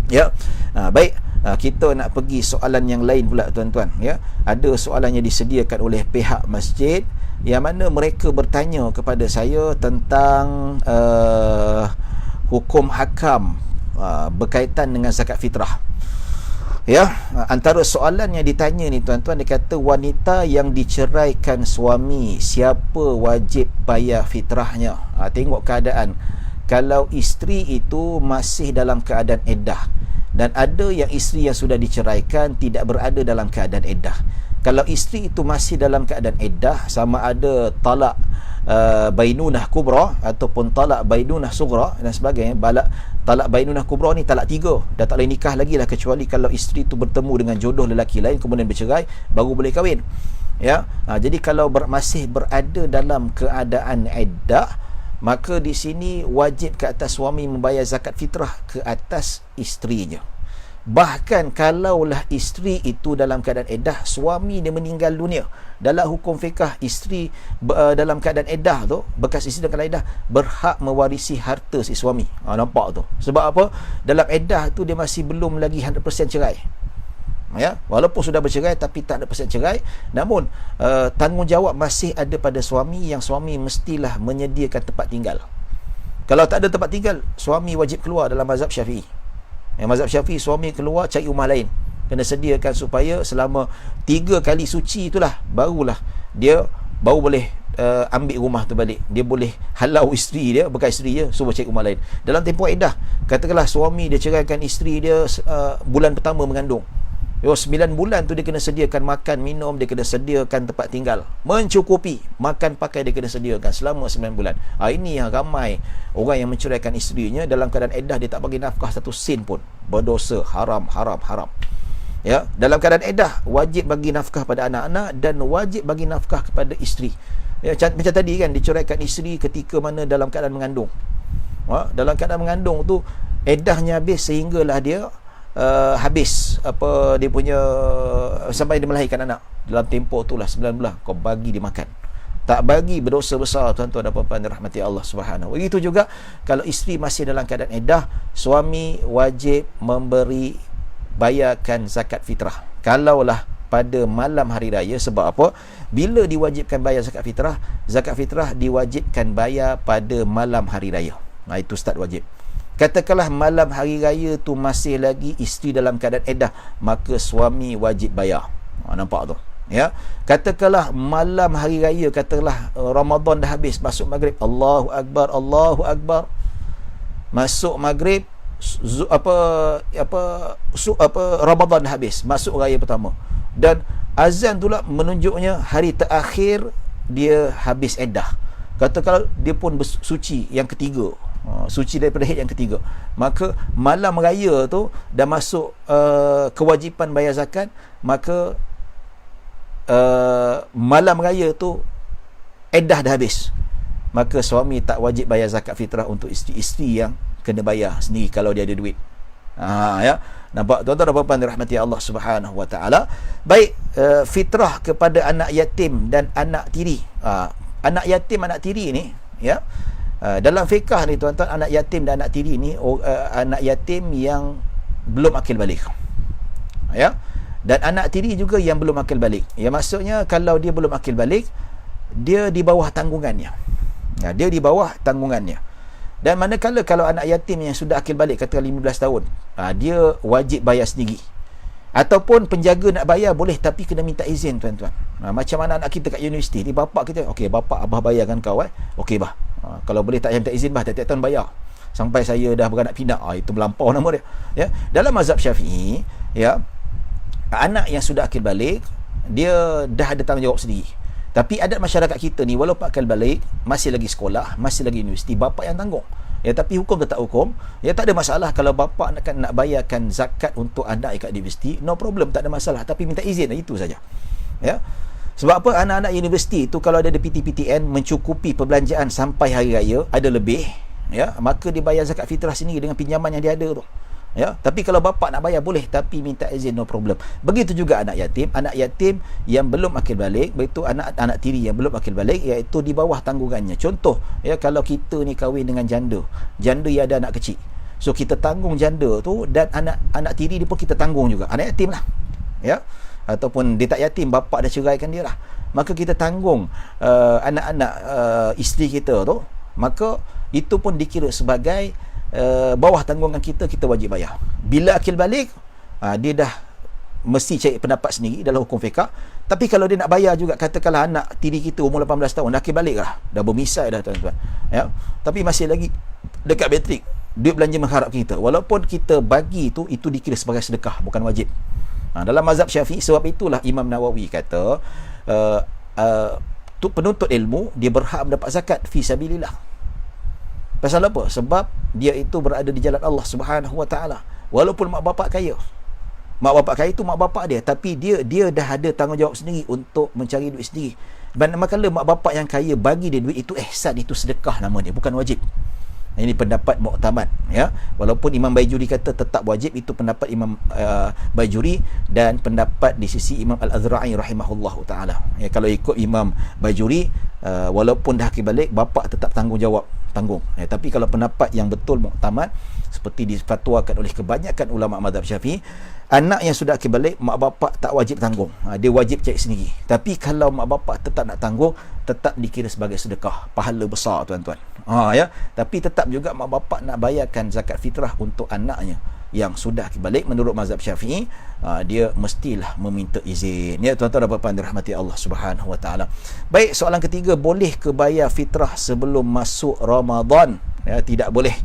Ya. Baik, kita nak pergi soalan yang lain pula tuan-tuan. Ya. Ada soalan yang disediakan oleh pihak masjid, yang mana mereka bertanya kepada saya tentang hukum hakam berkaitan dengan zakat fitrah. Ya, antara soalan yang ditanya ni tuan-tuan, dia kata wanita yang diceraikan suami, siapa wajib bayar fitrahnya? Tengok keadaan. Kalau isteri itu masih dalam keadaan iddah, dan ada yang isteri yang sudah diceraikan tidak berada dalam keadaan iddah. Kalau isteri itu masih dalam keadaan iddah, sama ada talak bainunah kubra ataupun talak bainunah sughra dan sebagainya. Talak bainunah kubra ni talak 3, dah tak boleh nikah lagi lah, kecuali kalau isteri itu bertemu dengan jodoh lelaki lain kemudian bercerai, baru boleh kahwin. Ya. Jadi kalau masih berada dalam keadaan iddah, maka di sini wajib ke atas suami membayar zakat fitrah ke atas isterinya. Bahkan kalaulah isteri itu dalam keadaan iddah, suami dia meninggal dunia, dalam hukum fiqah isteri dalam keadaan iddah tu, bekas isteri dalam keadaan iddah berhak mewarisi harta si suami. Nampak tu? Sebab apa? Dalam iddah tu dia masih belum lagi 100% cerai. Ya, walaupun sudah bercerai tapi tak ada persen cerai, namun tanggungjawab masih ada pada suami, yang suami mestilah menyediakan tempat tinggal. Kalau tak ada tempat tinggal, suami wajib keluar dalam mazhab Syafi'i. Yang mazhab Syafi'i, suami keluar cari rumah lain, kena sediakan supaya selama 3 kali suci itulah barulah dia baru boleh ambil rumah tu balik. Dia boleh halau isteri dia, bekas isteri dia, suruh cari rumah lain. Dalam tempoh iddah, katakanlah suami dia ceraikan isteri dia bulan pertama mengandung. 9 bulan tu dia kena sediakan makan, minum, dia kena sediakan tempat tinggal, mencukupi, makan pakai dia kena sediakan selama 9 bulan. Ini yang ramai orang yang menceraikan isterinya dalam keadaan iddah, dia tak bagi nafkah 1 sen pun. Berdosa, haram. Ya, dalam keadaan iddah wajib bagi nafkah pada anak-anak dan wajib bagi nafkah kepada isteri. Ya, macam tadi kan, diceraikan isteri ketika mana dalam keadaan mengandung. Dalam keadaan mengandung tu iddahnya habis sehinggalah dia habis apa dia punya, sampai dia melahirkan anak. Dalam tempoh itulah 9 bulan kau bagi dia makan. Tak bagi, berdosa besar, tuan-tuan dan puan-puan dirahmati Allah Subhanahu. Begitu juga kalau isteri masih dalam keadaan iddah, suami wajib memberi, bayarkan zakat fitrah kalaulah pada malam hari raya. Sebab apa? Bila diwajibkan bayar zakat fitrah diwajibkan bayar pada malam hari raya. Itu start wajib. Katakanlah malam hari raya tu masih lagi isteri dalam keadaan iddah, maka suami wajib bayar. Nampak tu? Ya. Katakanlah malam hari raya, katakanlah Ramadan dah habis, masuk maghrib, Allahu Akbar. Masuk maghrib, Ramadan dah habis, masuk raya pertama. Dan azan tu lah menunjuknya hari terakhir dia habis iddah. Katakanlah dia pun bersuci yang ketiga, suci daripada haid yang ketiga, maka malam raya tu dah masuk kewajipan bayar zakat. Maka malam raya tu iddah dah habis, maka suami tak wajib bayar zakat fitrah untuk isteri-isteri yang kena bayar sendiri kalau dia ada duit. Ya, nampak tuan-tuan dan puan-puan dirahmati Allah Subhanahu wa taala. Baik, fitrah kepada anak yatim dan anak tiri. Anak yatim, anak tiri ni, ya, dalam fiqah ni tuan-tuan, anak yatim dan anak tiri ni anak yatim yang belum akil balik, ya, dan anak tiri juga yang belum akil balik. Ya, maksudnya kalau dia belum akil balik, dia di bawah tanggungannya. Dia di bawah tanggungannya. Dan manakala kalau anak yatim yang sudah akil balik, katakan 15 tahun, dia wajib bayar sendiri. Ataupun penjaga nak bayar boleh, tapi kena minta izin tuan-tuan. Macam anak-anak kita kat universiti ni, bapak kita, okey bapak, abah bayarkan kau, okey bah. Kalau boleh tak minta izin bah, tiap-tiap tahun bayar sampai saya dah beranak pinak. Itu melampau nama dia. Ya, dalam mazhab Syafi'i, ya, anak yang sudah akil balik, dia dah ada tanggungjawab sendiri. Tapi adat masyarakat kita ni, walaupun akil balik, masih lagi sekolah, masih lagi universiti, bapak yang tanggung. Ya, tapi hukum tetap hukum. Ya, tak ada masalah kalau bapak nak bayarkan zakat untuk anak kat universiti, no problem, tak ada masalah, tapi minta izin, itu saja. Ya. Sebab apa? Anak-anak universiti tu kalau ada PTPTN mencukupi perbelanjaan sampai hari raya, ada lebih, ya, maka dia bayar zakat fitrah sendiri dengan pinjaman yang dia ada tu. Ya, tapi kalau bapak nak bayar boleh, tapi minta izin, no problem. Begitu juga anak yatim yang belum akil balik, begitu anak tiri yang belum akil balik, iaitu di bawah tanggungannya. Contoh, ya, kalau kita ni kahwin dengan janda yang ada anak kecil, so kita tanggung janda tu, dan anak tiri dia pun kita tanggung juga, anak yatim lah, ya, ataupun dia tak yatim, bapak dah ceraikan dia lah, maka kita tanggung anak-anak isteri kita tu, maka itu pun dikira sebagai bawah tanggungan kita wajib bayar. Bila akil balik, dia dah mesti cari pendapat sendiri dalam hukum fiqah. Tapi kalau dia nak bayar juga, katakanlah anak tiri kita umur 18 tahun, dah akil balik lah, dah bermisai dah tuan-tuan, ya, tapi masih lagi dekat matrik, duit belanja mengharap kita, walaupun kita bagi itu dikira sebagai sedekah, bukan wajib. Dalam mazhab Syafi'i, sebab itulah Imam Nawawi kata penuntut ilmu dia berhak mendapat zakat fi sabilillah. Pasal apa? Sebab dia itu berada di jalan Allah Subhanahu wa taala. Walaupun mak bapak kaya. Mak bapak kaya itu mak bapak dia, tapi dia dah ada tanggungjawab sendiri untuk mencari duit sendiri. Manakala mak bapak yang kaya bagi dia duit, itu ihsan, itu sedekah nama dia, bukan wajib. Ini pendapat muktamad, ya. Walaupun Imam Baijuri kata tetap wajib, itu pendapat Imam Baijuri dan pendapat di sisi Imam Al-Azra'i rahimahullahu taala. Ya, kalau ikut Imam Baijuri, walaupun dah balik, bapak tetap tanggung. Ya, tapi kalau pendapat yang betul muktamad seperti difatwakan oleh kebanyakan ulama mazhab Syafi'i, anak yang sudah balik, mak bapak tak wajib tanggung. Dia wajib cari sendiri. Tapi kalau mak bapak tetap nak tanggung, tetap dikira sebagai sedekah, pahala besar tuan-tuan. Ya, tapi tetap juga mak bapak nak bayarkan zakat fitrah untuk anaknya yang sudah balik. Menurut mazhab Syafi'i, dia mestilah meminta izin. Ya tuan-tuan dan puan-puan dirahmati Allah Subhanahu wa taala. Baik, soalan ketiga, boleh ke bayar fitrah sebelum masuk Ramadan? Ya, tidak boleh.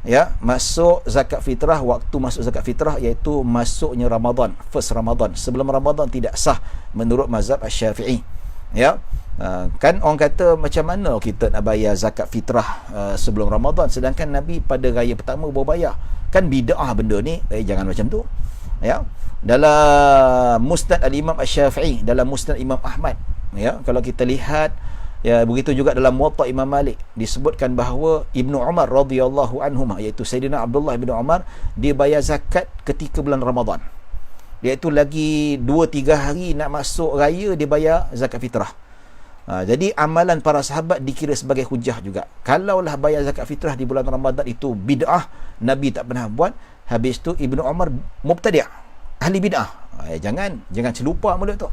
Ya, masuk zakat fitrah, waktu masuk zakat fitrah iaitu masuknya Ramadan, first Ramadan. Sebelum Ramadan tidak sah menurut mazhab Asy-Syafi'i. Ya. Kan orang kata, macam mana kita nak bayar zakat fitrah sebelum Ramadan sedangkan Nabi pada raya pertama baru bayar? Kan bid'ah benda ni. Jangan macam tu. Ya. Dalam Musnad al-Imam Asy-Syafi'i, dalam Musnad Imam Ahmad, ya, kalau kita lihat, ya, begitu juga dalam Muwatta Imam Malik disebutkan bahawa Ibnu Umar radhiyallahu anhuma, iaitu Sayyidina Abdullah bin Umar, dia bayar zakat ketika bulan Ramadan, iaitu lagi 2-3 hari nak masuk raya dia bayar zakat fitrah. Jadi amalan para sahabat dikira sebagai hujah juga. Kalaulah bayar zakat fitrah di bulan Ramadan itu bid'ah, Nabi tak pernah buat, habis tu Ibnu Umar mubtadi', ahli bid'ah. Jangan celupa mulut tu.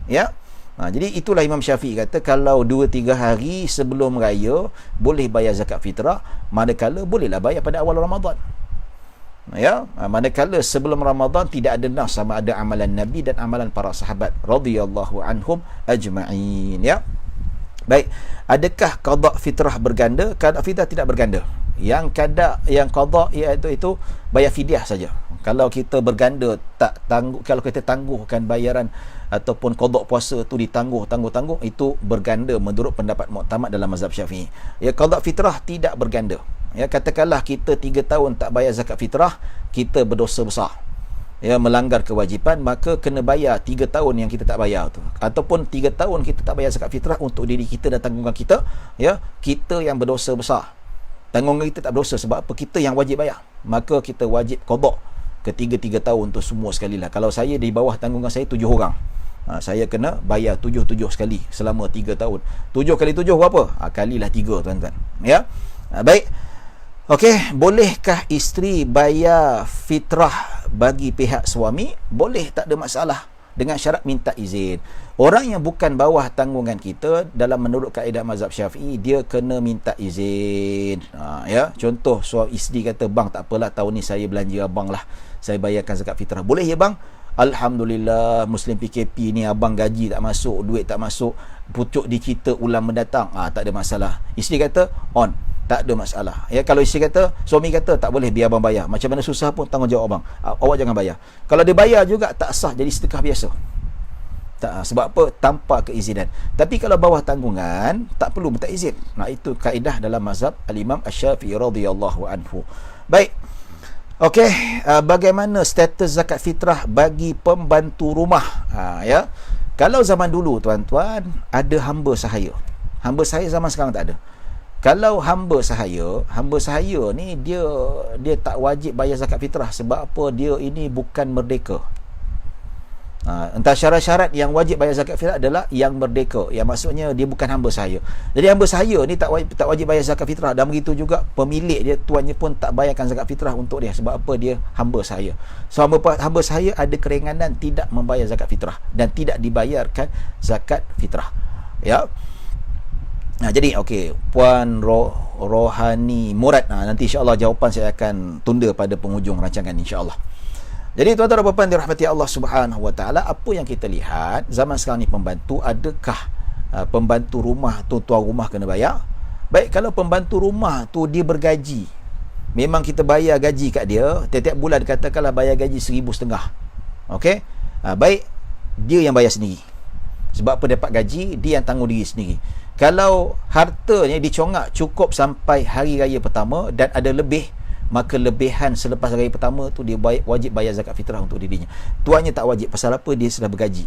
Ya. Jadi itulah Imam Syafi'i kata, kalau 2-3 hari sebelum raya boleh bayar zakat fitrah, manakala bolehlah bayar pada awal Ramadan. Ya, manakala sebelum Ramadan tidak ada nas sama ada amalan Nabi dan amalan para sahabat radhiyallahu anhum ajma'in. Ya. Baik, adakah qada fitrah berganda? Qada fitrah tidak berganda. Yang qada iaitu bayar fidyah saja. Kalau kita berganda, kalau kita tangguhkan bayaran ataupun qada puasa tu ditangguh, itu berganda menurut pendapat muktamad dalam mazhab Syafi'i. Ya, qada fitrah tidak berganda. Ya, katakanlah kita 3 tahun tak bayar zakat fitrah, kita berdosa besar. Ya, melanggar kewajipan, maka kena bayar 3 tahun yang kita tak bayar tu. Ataupun 3 tahun kita tak bayar zakat fitrah untuk diri kita dan tanggungan kita, ya, kita yang berdosa besar. Tanggungan kita tak berdosa sebab apa? Kita yang wajib bayar. Maka kita wajib qada ketiga-3 tahun tu semua sekali lah. Kalau saya di bawah tanggungan saya 7 orang, saya kena bayar 7 sekali selama 3 tahun. 7 kali 7 berapa? Kalilah 3 tuan-tuan. Ya. Baik. Okey, bolehkah isteri bayar fitrah bagi pihak suami? Boleh, tak ada masalah, dengan syarat minta izin. Orang yang bukan bawah tanggungan kita, dalam menurut kaedah mazhab Syafi'i, dia kena minta izin. Ya, contoh suami isteri kata, bang tak apalah, tahun ni saya belanja abang lah, saya bayarkan zakat fitrah. Boleh ya bang? Alhamdulillah, Muslim PKP ni abang gaji tak masuk, duit tak masuk, pucuk dicita ulang mendatang, tak ada masalah. Isteri kata on, tak ada masalah. Ya, kalau isteri kata, suami kata tak boleh, biar abang bayar, macam mana susah pun tanggungjawab abang, awak jangan bayar. Kalau dia bayar juga tak sah, jadi sedekah biasa. Sebab apa? Tanpa keizinan. Tapi kalau bawah tanggungan, tak perlu minta izin. Itu kaedah dalam mazhab al-Imam Asy-Syafi'i radhiyallahu anhu. Baik. Okey, bagaimana status zakat fitrah bagi pembantu rumah? Ya. Kalau zaman dulu tuan-tuan, ada hamba sahaya. Hamba sahaya zaman sekarang tak ada. Kalau hamba sahaya ni dia tak wajib bayar zakat fitrah. Sebab apa? Dia ini bukan merdeka. Entah syarat-syarat yang wajib bayar zakat fitrah adalah yang merdeka, yang maksudnya dia bukan hamba sahaya. Jadi hamba sahaya ni tak wajib bayar zakat fitrah, dan begitu juga pemilik dia, tuannya pun tak bayarkan zakat fitrah untuk dia. Sebab apa? Dia hamba sahaya. So hamba sahaya ada keringanan tidak membayar zakat fitrah dan tidak dibayarkan zakat fitrah. Ya. Jadi okey, Puan Rohani Murad, nanti insya-Allah jawapan saya akan tunda pada penghujung rancangan insya-Allah. Jadi tuan-tuan dan puan dirahmati Allah Subhanahu wa taala, apa yang kita lihat zaman sekarang ni, pembantu, adakah pembantu rumah tu tuan rumah kena bayar? Baik, kalau pembantu rumah tu dia bergaji, memang kita bayar gaji kat dia tiap-tiap bulan, katakanlah bayar gaji 1,500. Okey? Baik, dia yang bayar sendiri. Sebab apa? Dapat gaji, dia yang tanggung diri sendiri. Kalau hartanya dicongak cukup sampai hari raya pertama dan ada lebih, maka lebihan selepas raya pertama tu dia wajib bayar zakat fitrah untuk dirinya. Tuannya tak wajib. Pasal apa? Dia sudah bergaji.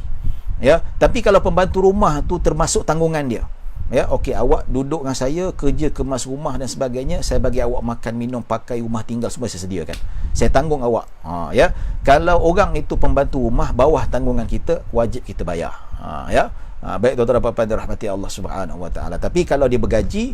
Ya, tapi kalau pembantu rumah tu termasuk tanggungan dia. Ya, okey, awak duduk dengan saya, kerja kemas rumah dan sebagainya, saya bagi awak makan, minum, pakai, rumah tinggal semua saya sediakan. Saya tanggung awak. Ya. Kalau orang itu pembantu rumah bawah tanggungan kita, wajib kita bayar. Ya. Baik tuan-tuan dan puan-puan dirahmati Allah Subhanahu Wa Taala. Tapi kalau dia bergaji,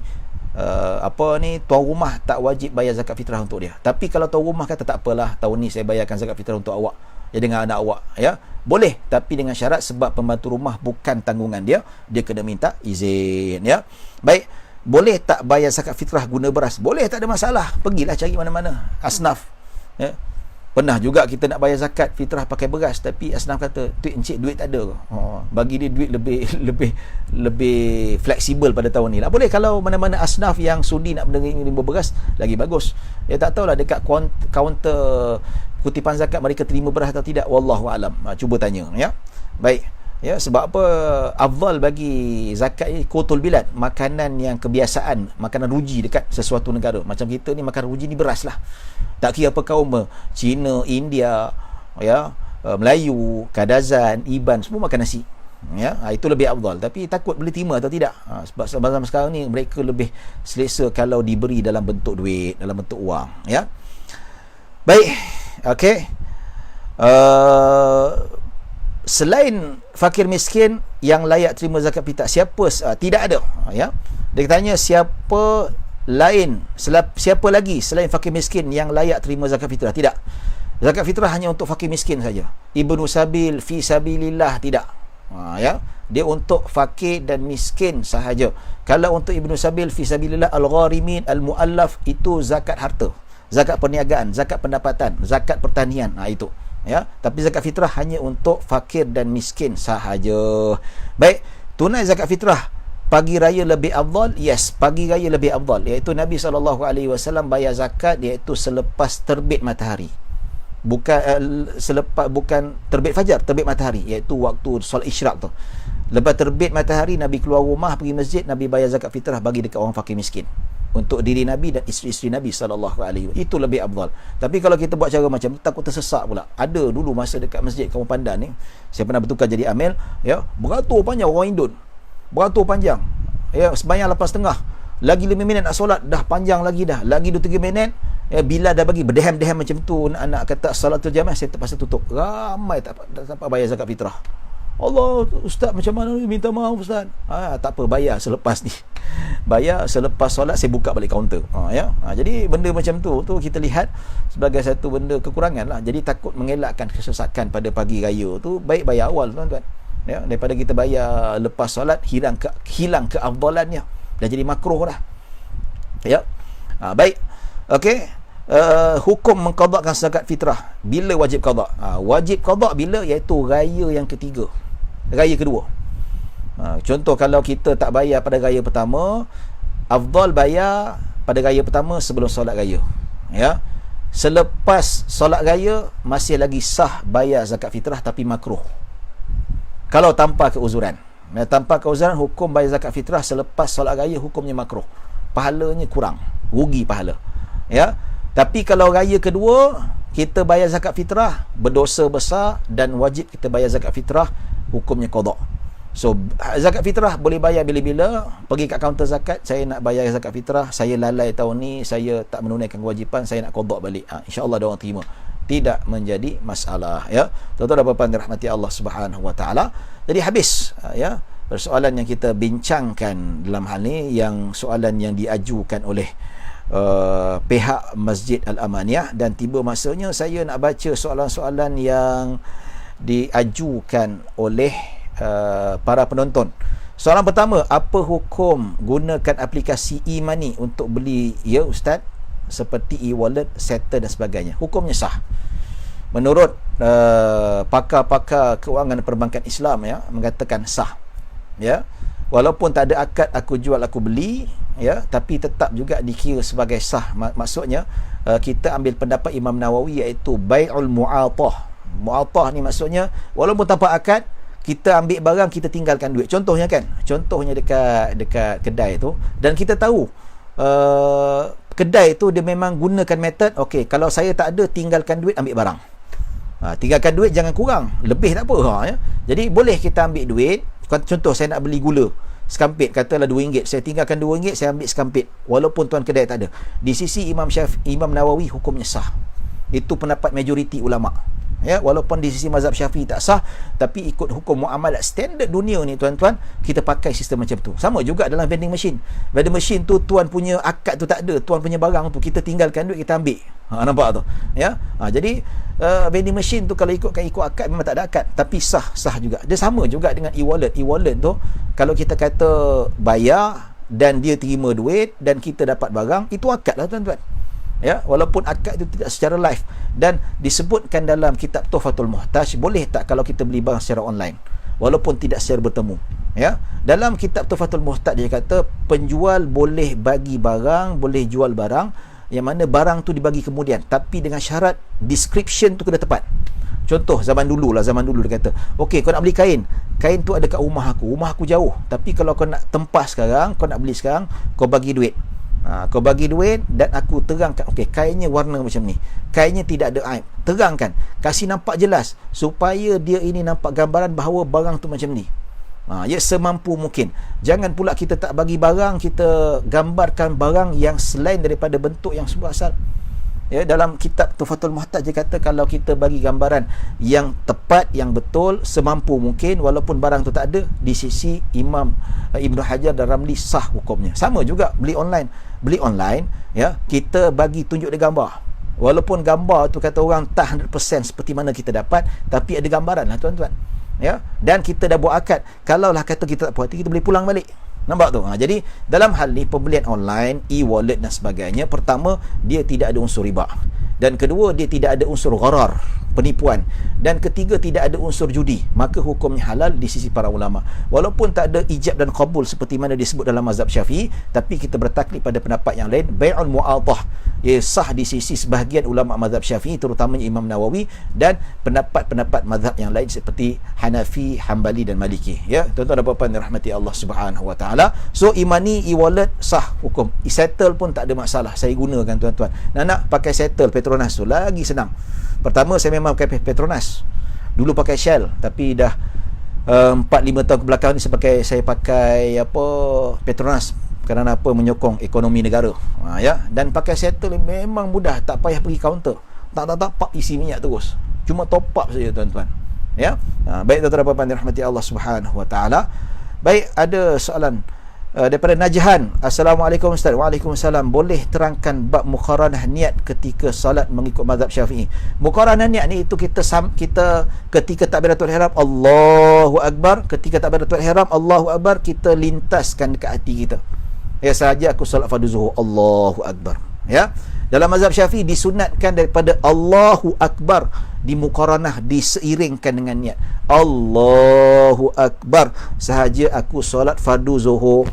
tuan rumah tak wajib bayar zakat fitrah untuk dia. Tapi kalau tuan rumah kata tak apalah, tahun ni saya bayarkan zakat fitrah untuk awak, ya, dengan anak awak, ya, boleh, tapi dengan syarat sebab pembantu rumah bukan tanggungan dia, dia kena minta izin, ya. Baik, boleh tak bayar zakat fitrah guna beras? Boleh, tak ada masalah. Pergilah cari mana-mana asnaf, ya. Pernah juga kita nak bayar zakat fitrah pakai beras, tapi asnaf kata, "Tuik encik, duit tak ada." Bagi dia duit lebih lebih fleksibel pada tahun ni lah. Boleh kalau mana-mana asnaf yang sudi nak menerima beras, lagi bagus. Ya, tak tahulah dekat kaunter kutipan zakat mereka terima beras atau tidak, wallahu alam. Cuba tanya, ya. Baik. Ya, sebab apa afdal bagi zakat ni qutul bilad, makanan yang kebiasaan, makanan ruji dekat sesuatu negara. Macam kita ni makan ruji ni beras lah. Tak kira apa kaum, Cina, India, ya, Melayu, Kadazan, Iban, semua makan nasi. Ya, itu lebih afdal. Tapi takut boleh terima atau tidak. Sebab zaman sekarang ni mereka lebih selesa kalau diberi dalam bentuk duit, dalam bentuk wang, ya. Baik. Okey. Selain fakir miskin yang layak terima zakat fitrah, siapa tidak ada, ya. Dia tanya siapa lagi selain fakir miskin yang layak terima zakat fitrah? Tidak. Zakat fitrah hanya untuk fakir miskin saja. Ibnu sabil, fi sabilillah, tidak. Ya, dia untuk fakir dan miskin sahaja. Kalau untuk ibnu sabil, fi sabilillah, al-gharimin, al-muallaf, itu zakat harta, zakat perniagaan, zakat pendapatan, zakat pertanian, itu, ya. Tapi zakat fitrah hanya untuk fakir dan miskin sahaja. Baik, tunai zakat fitrah pagi raya lebih afdal? Yes, pagi raya lebih afdal, iaitu Nabi SAW bayar zakat iaitu selepas terbit matahari. Bukan terbit fajar, terbit matahari, iaitu waktu solat isyraq tu. Lepas terbit matahari, Nabi keluar rumah pergi masjid, Nabi bayar zakat fitrah bagi dekat orang fakir miskin, untuk diri Nabi dan isteri-isteri Nabi SAW. Itu lebih afdal. Tapi kalau kita buat cara macam tu, takut tersesat pula. Ada dulu masa dekat masjid Kampung Pandan ni, saya pernah bertukar jadi amil, ya, beratur panjang orang Indon, beratur panjang, ya, sembahyang 8.30, lagi 5 minit nak solat, dah panjang lagi, dah lagi 2-3 minit, ya, bila dah bagi berdehem-dehem macam tu, nak kata salatul jamaah, saya terpaksa tutup. Ramai tak dapat bayar zakat fitrah. Allah, ustaz macam mana ni, minta maaf ustaz. Tak apa, bayar selepas ni. Bayar selepas solat, saya buka balik kaunter. Ya. Jadi benda macam tu kita lihat sebagai satu benda kekurangan lah. Jadi takut mengelakkan kesesakan pada pagi raya tu, baik bayar awal, tuan-tuan. Ya, daripada kita bayar lepas solat, hilang keafdalannya, dah jadi makruh dah. Ya. Baik. Okey. Hukum mengqadakkan zakat fitrah, bila wajib qada? Wajib qada bila, iaitu raya yang ketiga, raya kedua. Contoh kalau kita tak bayar pada raya pertama, afdal bayar pada raya pertama sebelum solat raya, ya. Selepas solat raya masih lagi sah bayar zakat fitrah, tapi makruh kalau tanpa keuzuran. Tanpa keuzuran, hukum bayar zakat fitrah selepas solat raya hukumnya makruh, pahalanya kurang, rugi pahala, ya. Tapi kalau raya kedua kita bayar zakat fitrah, berdosa besar dan wajib kita bayar zakat fitrah, hukumnya qada. So zakat fitrah boleh bayar bila-bila. Pergi kat kaunter zakat, saya nak bayar zakat fitrah, saya lalai tahun ni, saya tak menunaikan kewajipan, saya nak qada balik. InsyaAllah dia orang terima, tidak menjadi masalah, ya. Tuan-tuan dan puan-puan dirahmati Allah Subhanahu Wa Taala. Jadi habis, ya, persoalan yang kita bincangkan dalam hal ni, yang soalan yang diajukan oleh pihak Masjid Al-Amaniyah, dan tiba masanya saya nak baca soalan-soalan yang diajukan oleh para penonton. Soalan pertama, apa hukum gunakan aplikasi e-money untuk beli, ya ustaz, seperti e-wallet, settle dan sebagainya? Hukumnya sah menurut pakar-pakar kewangan perbankan Islam, ya, mengatakan sah, ya. Walaupun tak ada akad aku jual aku beli, ya, tapi tetap juga dikira sebagai sah. Maksudnya kita ambil pendapat Imam Nawawi, iaitu bai'ul mu'atah. Mu'atah ni maksudnya walaupun tanpa akad, kita ambil barang, kita tinggalkan duit. Contohnya dekat kedai tu, dan kita tahu kedai tu dia memang gunakan metod, okey, kalau saya tak ada, tinggalkan duit, ambil barang. Tinggalkan duit, jangan kurang, lebih tak apa. Ya. Jadi boleh kita ambil duit. Contoh, saya nak beli gula sekampit, katalah RM2, saya tinggalkan RM2, saya ambil sekampit walaupun tuan kedai tak ada. Di sisi Imam Nawawi hukumnya sah. Itu pendapat majoriti ulama. Ya, walaupun di sisi mazhab Syafi'i tak sah, tapi ikut hukum muamalat standard dunia ni tuan-tuan, kita pakai sistem macam tu. Sama juga dalam vending machine. Vending machine tu tuan punya akad tu tak ada, tuan punya barang tu kita tinggalkan duit, kita ambil. Nampak tu? Ya. Jadi vending machine tu kalau ikut akad memang tak ada akad, tapi sah juga. Dia sama juga dengan e-wallet. E-wallet tu kalau kita kata bayar dan dia terima duit dan kita dapat barang, itu akad lah tuan-tuan. Ya, walaupun akad itu tidak secara live, dan disebutkan dalam kitab Tuhfatul Muhtaj, boleh tak kalau kita beli barang secara online walaupun tidak secara bertemu. Ya, dalam kitab Tuhfatul Muhtaj dia kata penjual boleh bagi barang, boleh jual barang yang mana barang tu dibagi kemudian, tapi dengan syarat description tu kena tepat. Contoh zaman dulu dia kata, okey, kau nak beli kain tu ada kat rumah aku jauh, tapi kalau kau nak tempah sekarang, kau nak beli sekarang, kau bagi duit. Kau bagi duit dan aku terangkan, okey, kainnya warna macam ni, kainnya tidak ada aib, terangkan, kasih nampak jelas supaya dia ini nampak gambaran bahawa barang tu macam ni. Ya, semampu mungkin. Jangan pula kita tak bagi barang, kita gambarkan barang yang selain daripada bentuk yang sebuah asal. Ya, dalam kitab Tuhfatul Muhtaj dia kata kalau kita bagi gambaran yang tepat, yang betul, semampu mungkin, walaupun barang tu tak ada, di sisi Imam Ibn Hajar dan Ramli sah hukumnya. Sama juga beli online, ya, kita bagi tunjuk dia gambar, walaupun gambar tu kata orang tak 100% seperti mana kita dapat, tapi ada gambaran lah tuan-tuan. Ya, dan kita dah buat akad, kalaulah kata kita tak puas hati, kita boleh pulang balik. Nampak tu? Jadi dalam hal ni pembelian online, e-wallet dan sebagainya, pertama dia tidak ada unsur riba, dan kedua dia tidak ada unsur gharar, penipuan, dan ketiga tidak ada unsur judi, maka hukumnya halal di sisi para ulama. Walaupun tak ada ijab dan qabul seperti mana disebut dalam mazhab Syafi'i, tapi kita bertaklid pada pendapat yang lain, bai'un mu'adah, ia sah di sisi sebahagian ulama mazhab Syafi'i, terutamanya Imam Nawawi, dan pendapat-pendapat mazhab yang lain seperti Hanafi, Hambali dan Maliki. Ya, tuan-tuan dan puan-puan dirahmati Allah Subhanahu wa taala. So e-money, e-wallet sah hukum. E-settle pun tak ada masalah, saya gunakan tuan-tuan. Nak pakai settle Petronas tu lagi senang. Pertama saya memang pakai Petronas, dulu pakai Shell, tapi dah 4-5 tahun kebelakang ni saya pakai Petronas, kerana menyokong ekonomi negara. Ya, dan pakai settle memang mudah, tak payah pergi kaunter, tak isi minyak terus, cuma top up saja tuan-tuan. Ya, baik tuan-tuan dan puan-puan dirahmati Allah Subhanahu wa taala. Baik, ada soalan daripada Najhan. Assalamualaikum Ustaz. Waalaikumsalam. Boleh terangkan bab muqaranah niat ketika salat mengikut mazhab Syafi'i? Muqaranah niat ni itu kita ketika takbiratul ihram Allahu akbar, ketika takbiratul ihram Allahu akbar, kita lintaskan dekat hati kita. Ya, sahaja aku salat fardu zuhur Allahu akbar. Ya. Dalam mazhab Syafi'i disunatkan daripada Allahu akbar di muqaranah, diseiringkan dengan niat Allahu akbar sahaja aku solat fardu zuhur.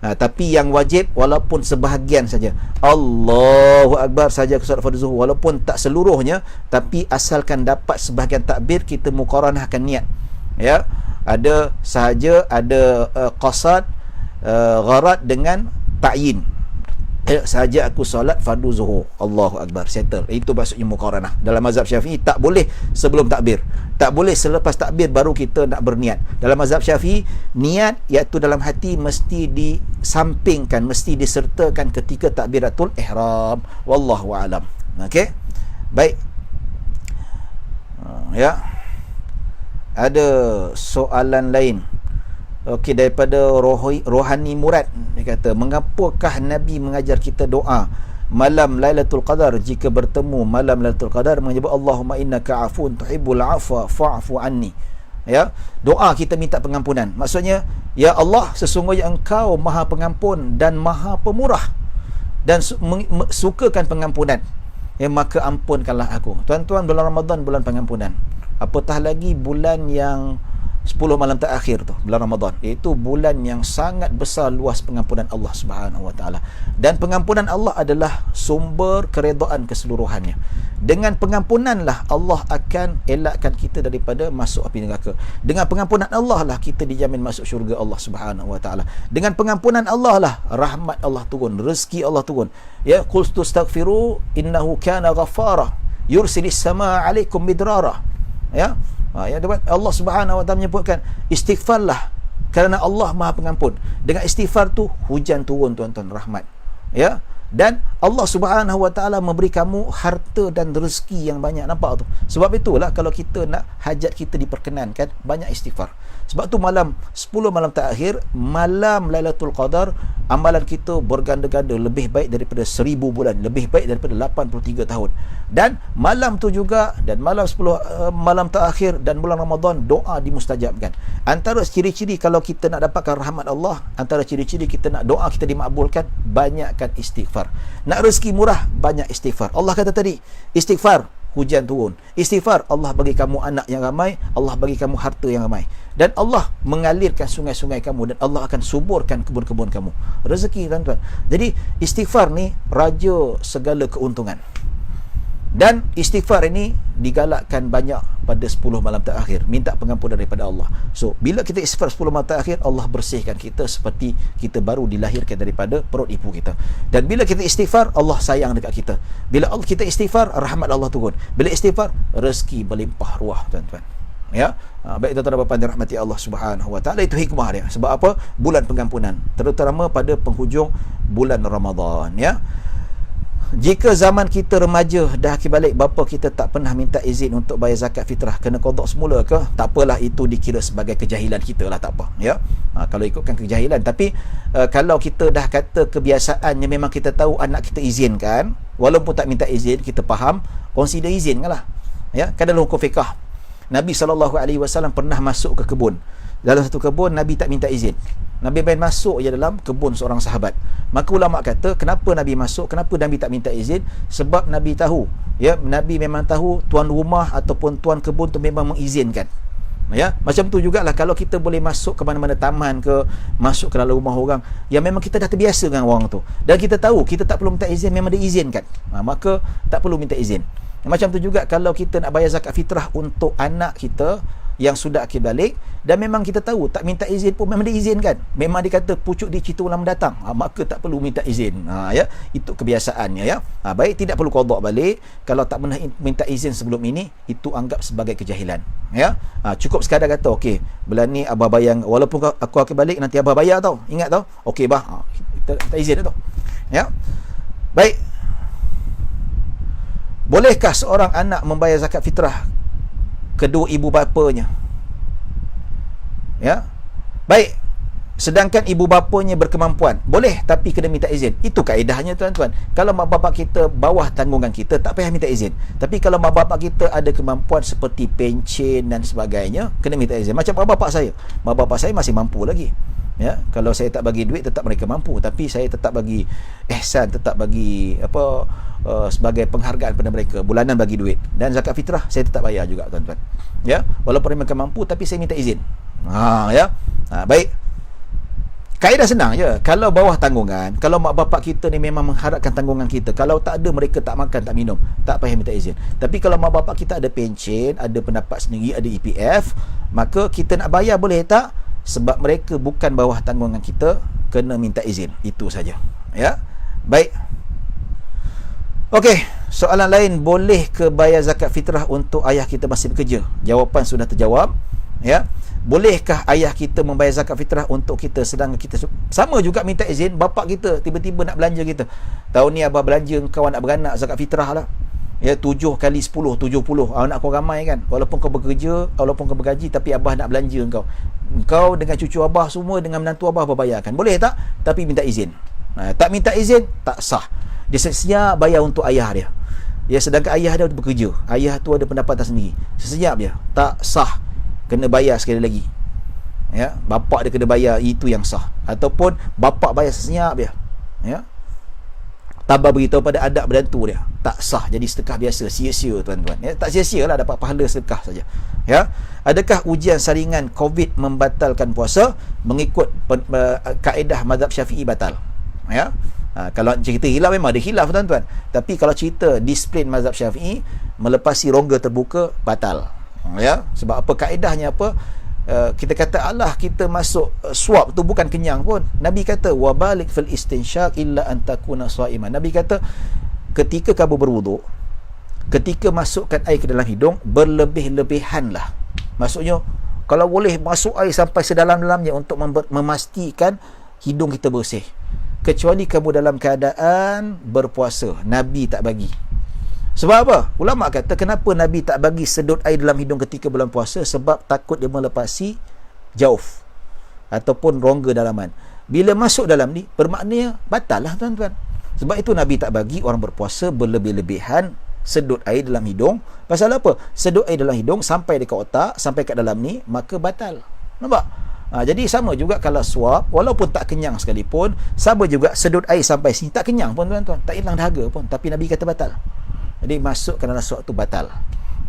Tapi yang wajib walaupun sebahagian saja, Allahu akbar sahaja aku solat fardu zuhur, walaupun tak seluruhnya, tapi asalkan dapat sebahagian takbir, kita muqaranahkan niat. Ya, ada sahaja, ada qasad, gharad dengan ta'yin. Sahaja aku solat fardu zuhur Allahu akbar, settle. Itu maksudnya muqaranah. Dalam mazhab Syafi'i tak boleh sebelum takbir, tak boleh selepas takbir baru kita nak berniat. Dalam mazhab Syafi'i, niat iaitu dalam hati mesti disampingkan, mesti disertakan ketika takbiratul ihram. Wallahu a'lam. Okey, baik. Ya, ada soalan lain. Okey, daripada Rohani Murad, dia kata, mengapakah Nabi mengajar kita doa malam Lailatul Qadar jika bertemu malam Lailatul Qadar, menyebut Allahumma innaka afun tuhibbul afwa fa'fu anni. Ya, doa kita minta pengampunan. Maksudnya, ya Allah, sesungguhnya Engkau Maha Pengampun dan Maha Pemurah dan sukakan pengampunan. Ya, maka ampunkanlah aku. Tuan-tuan, bulan Ramadan bulan pengampunan. Apatah lagi bulan yang 10 malam terakhir tu, bulan Ramadan, iaitu bulan yang sangat besar luas pengampunan Allah Subhanahu wa taala. Dan pengampunan Allah adalah sumber keredaan keseluruhannya. Dengan pengampunanlah Allah akan elakkan kita daripada masuk api neraka. Dengan pengampunan Allah lah kita dijamin masuk syurga Allah Subhanahu wa taala. Dengan pengampunan Allah lah rahmat Allah turun, rezeki Allah turun. Ya, qul tastaghfiru innahu kana ghaffara. yursilis sama alaikum midrara. Ya, Allah Subhanahu wa taala menyebutkan istighfarlah kerana Allah Maha Pengampun. Dengan istighfar tu hujan turun tuan-tuan, rahmat. Ya, dan Allah Subhanahu wa taala memberi kamu harta dan rezeki yang banyak. Nampak tu? Sebab itulah kalau kita nak hajat kita diperkenankan, banyak istighfar. Sebab tu malam 10 malam terakhir, malam Lailatul Qadar, amalan kita berganda-ganda, lebih baik daripada 1000 bulan, lebih baik daripada 83 tahun. Dan malam tu juga, dan malam 10 malam terakhir dan bulan Ramadan, doa dimustajabkan. Antara ciri-ciri kalau kita nak dapatkan rahmat Allah, antara ciri-ciri kita nak doa kita dimakbulkan, banyakkan istighfar. Nak rezeki murah, banyak istighfar. Allah kata tadi, istighfar hujan turun. Istighfar, Allah bagi kamu anak yang ramai, Allah bagi kamu harta yang ramai, dan Allah mengalirkan sungai-sungai kamu, dan Allah akan suburkan kebun-kebun kamu. Rezeki, tuan-tuan. Jadi istighfar ni raja segala keuntungan. Dan istighfar ini digalakkan banyak pada 10 malam terakhir, minta pengampunan daripada Allah. So bila kita istighfar 10 malam terakhir, Allah bersihkan kita seperti kita baru dilahirkan daripada perut ibu kita. Dan bila kita istighfar, Allah sayang dekat kita. Bila kita istighfar, rahmat Allah turun. Bila istighfar, rezeki berlimpah ruah, tuan-tuan. Ya, baik tuan-tuan dan puan dirahmati Allah Subhanahu wa taala, itu hikmah dia. Sebab apa? Bulan pengampunan, terutama pada penghujung bulan Ramadan. Ya, jika zaman kita remaja dah balik, bapa kita tak pernah minta izin untuk bayar zakat fitrah, kena qada semula ke? Tak apalah, itu dikira sebagai kejahilan kita lah, tak apa. Ya, kalau ikutkan kejahilan. Tapi kalau kita dah kata kebiasaannya, memang kita tahu anak kita izinkan, walaupun tak minta izin, kita faham, consider izinkan lah. Ya, kan dalam hukum fiqah, Nabi SAW pernah masuk ke kebun. Dalam satu kebun, Nabi tak minta izin. Nabi main masuk je dalam kebun seorang sahabat. Maka ulama kata, kenapa Nabi masuk, kenapa Nabi tak minta izin? Sebab Nabi tahu, ya, Nabi memang tahu tuan rumah ataupun tuan kebun tu memang mengizinkan. Ya, macam tu jugalah kalau kita boleh masuk ke mana-mana taman ke, masuk ke dalam rumah orang yang memang kita dah terbiasa dengan orang tu, dan kita tahu kita tak perlu minta izin, memang diizinkan, maka tak perlu minta izin. Macam tu juga kalau kita nak bayar zakat fitrah untuk anak kita yang sudah akhir balik, dan memang kita tahu tak minta izin pun memang diizinkan, memang dikata pucuk di citu ulang mendatang, maka tak perlu minta izin. Ya, itu kebiasaannya. Ya, baik, tidak perlu qada balik. Kalau tak pernah minta izin sebelum ini, itu anggap sebagai kejahilan. Ya, cukup sekadar kata, okey, bulan ni abah bayar, walaupun aku akan balik, nanti abah bayar tau, ingat tau, okey bah, kita izin tau. Ya, baik. Bolehkah seorang anak membayar zakat fitrah kedua ibu bapanya? Ya, baik, sedangkan ibu bapanya berkemampuan, boleh, tapi kena minta izin. Itu kaedahnya, tuan-tuan. Kalau mak bapak kita bawah tanggungan kita, tak payah minta izin. Tapi kalau mak bapak kita ada kemampuan seperti pencen dan sebagainya, kena minta izin. Macam mak bapak saya masih mampu lagi. Ya, kalau saya tak bagi duit, tetap mereka mampu, tapi saya tetap bagi ihsan, tetap bagi sebagai penghargaan pada mereka, bulanan bagi duit. Dan zakat fitrah saya tetap bayar juga, tuan-tuan. Ya, walaupun mereka mampu, tapi saya minta izin. Ya, baik. Kaedah senang je. Kalau bawah tanggungan, kalau mak bapak kita ni memang mengharapkan tanggungan kita, kalau tak ada, mereka tak makan, tak minum, tak payah minta izin. Tapi kalau mak bapak kita ada pencen, ada pendapat sendiri, ada EPF, maka kita nak bayar boleh tak? Sebab mereka bukan bawah tanggungan kita, kena minta izin. Itu saja. Ya, baik. Okey, soalan lain, boleh ke bayar zakat fitrah untuk ayah kita masih bekerja? Jawapan sudah terjawab. Ya, bolehkah ayah kita membayar zakat fitrah untuk kita sedangkan kita sama juga minta izin? Bapak kita tiba-tiba nak belanja kita, tahun ni abah belanja engkau anak beranak zakat fitrah lah. Ya, 7 kali 10, 70. Anak kau ramai kan, walaupun kau bekerja, walaupun kau bergaji, tapi abah nak belanja engkau dengan cucu abah semua, dengan menantu abah bayarkan. Boleh tak? Tapi minta izin. Tak minta izin, tak sah. Dia siap bayar untuk ayah dia. Ya, sedangkan ayah dia bekerja, ayah tu ada pendapatan sendiri, sesiap dia, tak sah. Kena bayar sekali lagi. Ya, bapak dia kena bayar, itu yang sah. Ataupun bapak bayar sesenyap dia. Ya, tambah beritahu pada adak berdantu dia, tak sah. Jadi sedekah biasa, sia-sia, tuan-tuan. Ya, tak sia-sia lah, dapat pahala sedekah saja. Ya, adakah ujian saringan COVID membatalkan puasa? Mengikut kaedah mazhab Syafi'i batal. Ya, kalau cerita hilaf, memang ada hilaf, tuan-tuan. Tapi kalau cerita disiplin mazhab Syafi'i, melepasi rongga terbuka, batal. Ya, sebab apa? Kaedahnya apa? Kita kata Allah, kita masuk suap tu bukan kenyang pun. Nabi kata wabalik fil istinsyaq illa an takuna shaiman. Nabi kata ketika kamu berwuduk, ketika masukkan air ke dalam hidung, berlebih-lebihanlah. Maksudnya, kalau boleh masuk air sampai sedalam-dalamnya untuk memastikan hidung kita bersih. Kecuali kamu dalam keadaan berpuasa, Nabi tak bagi. Sebab apa? Ulama kata, kenapa Nabi tak bagi sedut air dalam hidung ketika bulan puasa? Sebab takut dia melepasi jauf ataupun rongga dalaman. Bila masuk dalam ni, bermaknanya batal lah tuan-tuan. Sebab itu Nabi tak bagi orang berpuasa berlebih-lebihan sedut air dalam hidung. Pasal apa? Sedut air dalam hidung sampai dekat otak, sampai kat dalam ni, maka batal. Nampak? Jadi sama juga kalau suap, walaupun tak kenyang sekalipun, sama juga sedut air sampai sini, tak kenyang pun tuan-tuan, tak hilang dahaga pun, tapi Nabi kata batal. Jadi masukkan dalam suap tu batal.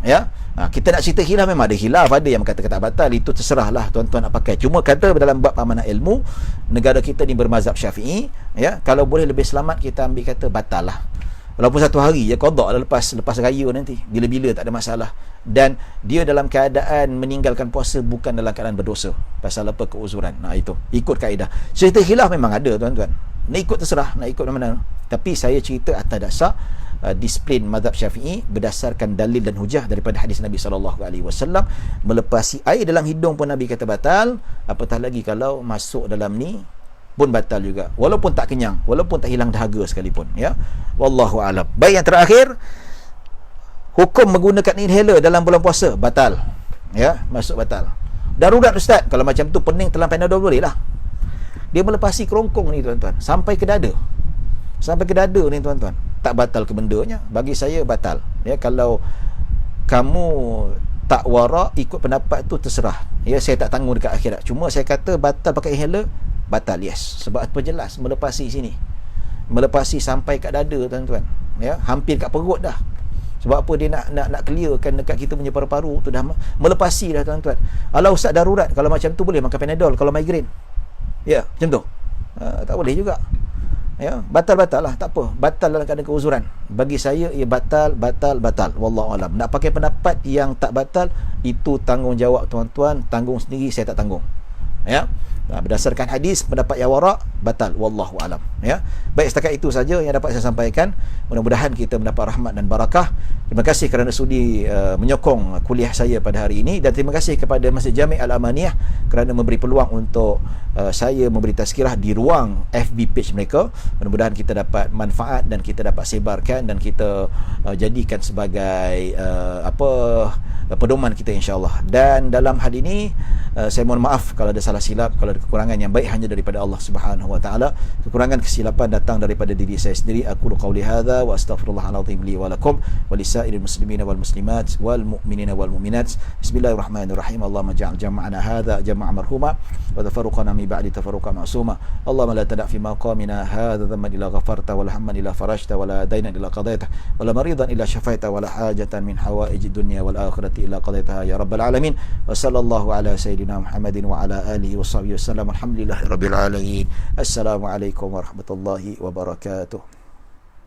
Ya, kita nak cerita khilaf, memang ada khilaf, ada yang kata batal, itu terserahlah tuan-tuan nak pakai. Cuma kata dalam bab amanah ilmu, negara kita ni bermazhab Syafi'i, ya, kalau boleh lebih selamat kita ambil kata batal lah. Walaupun satu hari ya qada lah, lepas raya nanti, bila-bila tak ada masalah. Dan dia dalam keadaan meninggalkan puasa bukan dalam keadaan berdosa. Pasal apa? Keuzuran. Itu ikut kaedah. Cerita khilaf memang ada tuan-tuan. Nak ikut terserah, nak ikut mana. Tapi saya cerita atas dasar disiplin mazhab Syafi'i berdasarkan dalil dan hujah daripada hadis Nabi SAW. Melepasi air dalam hidung pun Nabi kata batal, apatah lagi kalau masuk dalam ni pun batal juga, walaupun tak kenyang, walaupun tak hilang dahaga sekalipun, ya. Wallahu alam. Baik, yang terakhir, hukum menggunakan inhaler dalam bulan puasa batal, ya, masuk batal. Darurat ustaz, kalau macam tu pening telan Panadol boleh lah. Dia melepasi kerongkong ni tuan-tuan sampai ke dada. Sampai ke dada ni tuan-tuan. Tak batal ke bendanya? Bagi saya batal. Ya, kalau kamu tak warak ikut pendapat tu terserah. Ya, saya tak tanggung dekat akhirat. Cuma saya kata batal pakai inhaler, batal, yes. Sebab apa? Jelas melepasi sini. Melepasi sampai kat dada tuan-tuan. Ya, hampir kat perut dah. Sebab apa? Dia nak clearkan dekat kita punya paru-paru tu, dah melepasi dah tuan-tuan. Kalau ustaz darurat, kalau macam tu boleh makan Panadol kalau migrain. Ya, macam tu. Tak boleh juga. Ya, batal lah, tak apa. Batal dalam keadaan keuzuran. Bagi saya ia batal. Wallahu alam. Nak pakai pendapat yang tak batal, itu tanggungjawab tuan-tuan, tanggung sendiri, saya tak tanggung. Ya. Berdasarkan hadis, pendapat yang warak batal, wallahu alam. Ya. Baik, setakat itu saja yang dapat saya sampaikan. Mudah-mudahan kita mendapat rahmat dan barakah. Terima kasih kerana sudi menyokong kuliah saya pada hari ini, dan terima kasih kepada Masjid Jami' Al-Amaniyah kerana memberi peluang untuk saya memberi tazkirah di ruang FB page mereka. Mudah-mudahan kita dapat manfaat dan kita dapat sebarkan dan kita jadikan sebagai pedoman kita, insya-Allah. Dan dalam hal ini saya mohon maaf kalau ada salah silap, kalau ada kekurangan. Yang baik hanya daripada Allah Subhanahu wa taala. Kekurangan kesilapan datang daripada diri saya sendiri. Aku qauli hadza wa astaghfirullahalazim li wa lakum wa lisairil muslimina wal muslimat wal mu'minina wal mu'minat. Bismillahirrahmanirrahim. Allahumma ja'al jam'ana hadza jam'an marhuma wa tafarruqana min ba'di tafarruqan ma'suma. Allahumma la tada' fi maqamina hadza dhamman illa ghafarta wa la hamman illa farajta wa la daynan illa qadaita wa la maridan illa shafaita wa la hajatan min hawaijid dunya wal akhirati illa qadaitaha ya rabbal alamin. Wa sallallahu ala sayyidina Muhammadin wa ala alihi wa sahbihi wasallam. Alhamdulillahirabbil alamin. Assalamualaikum warahmatullahi wabarakatuh.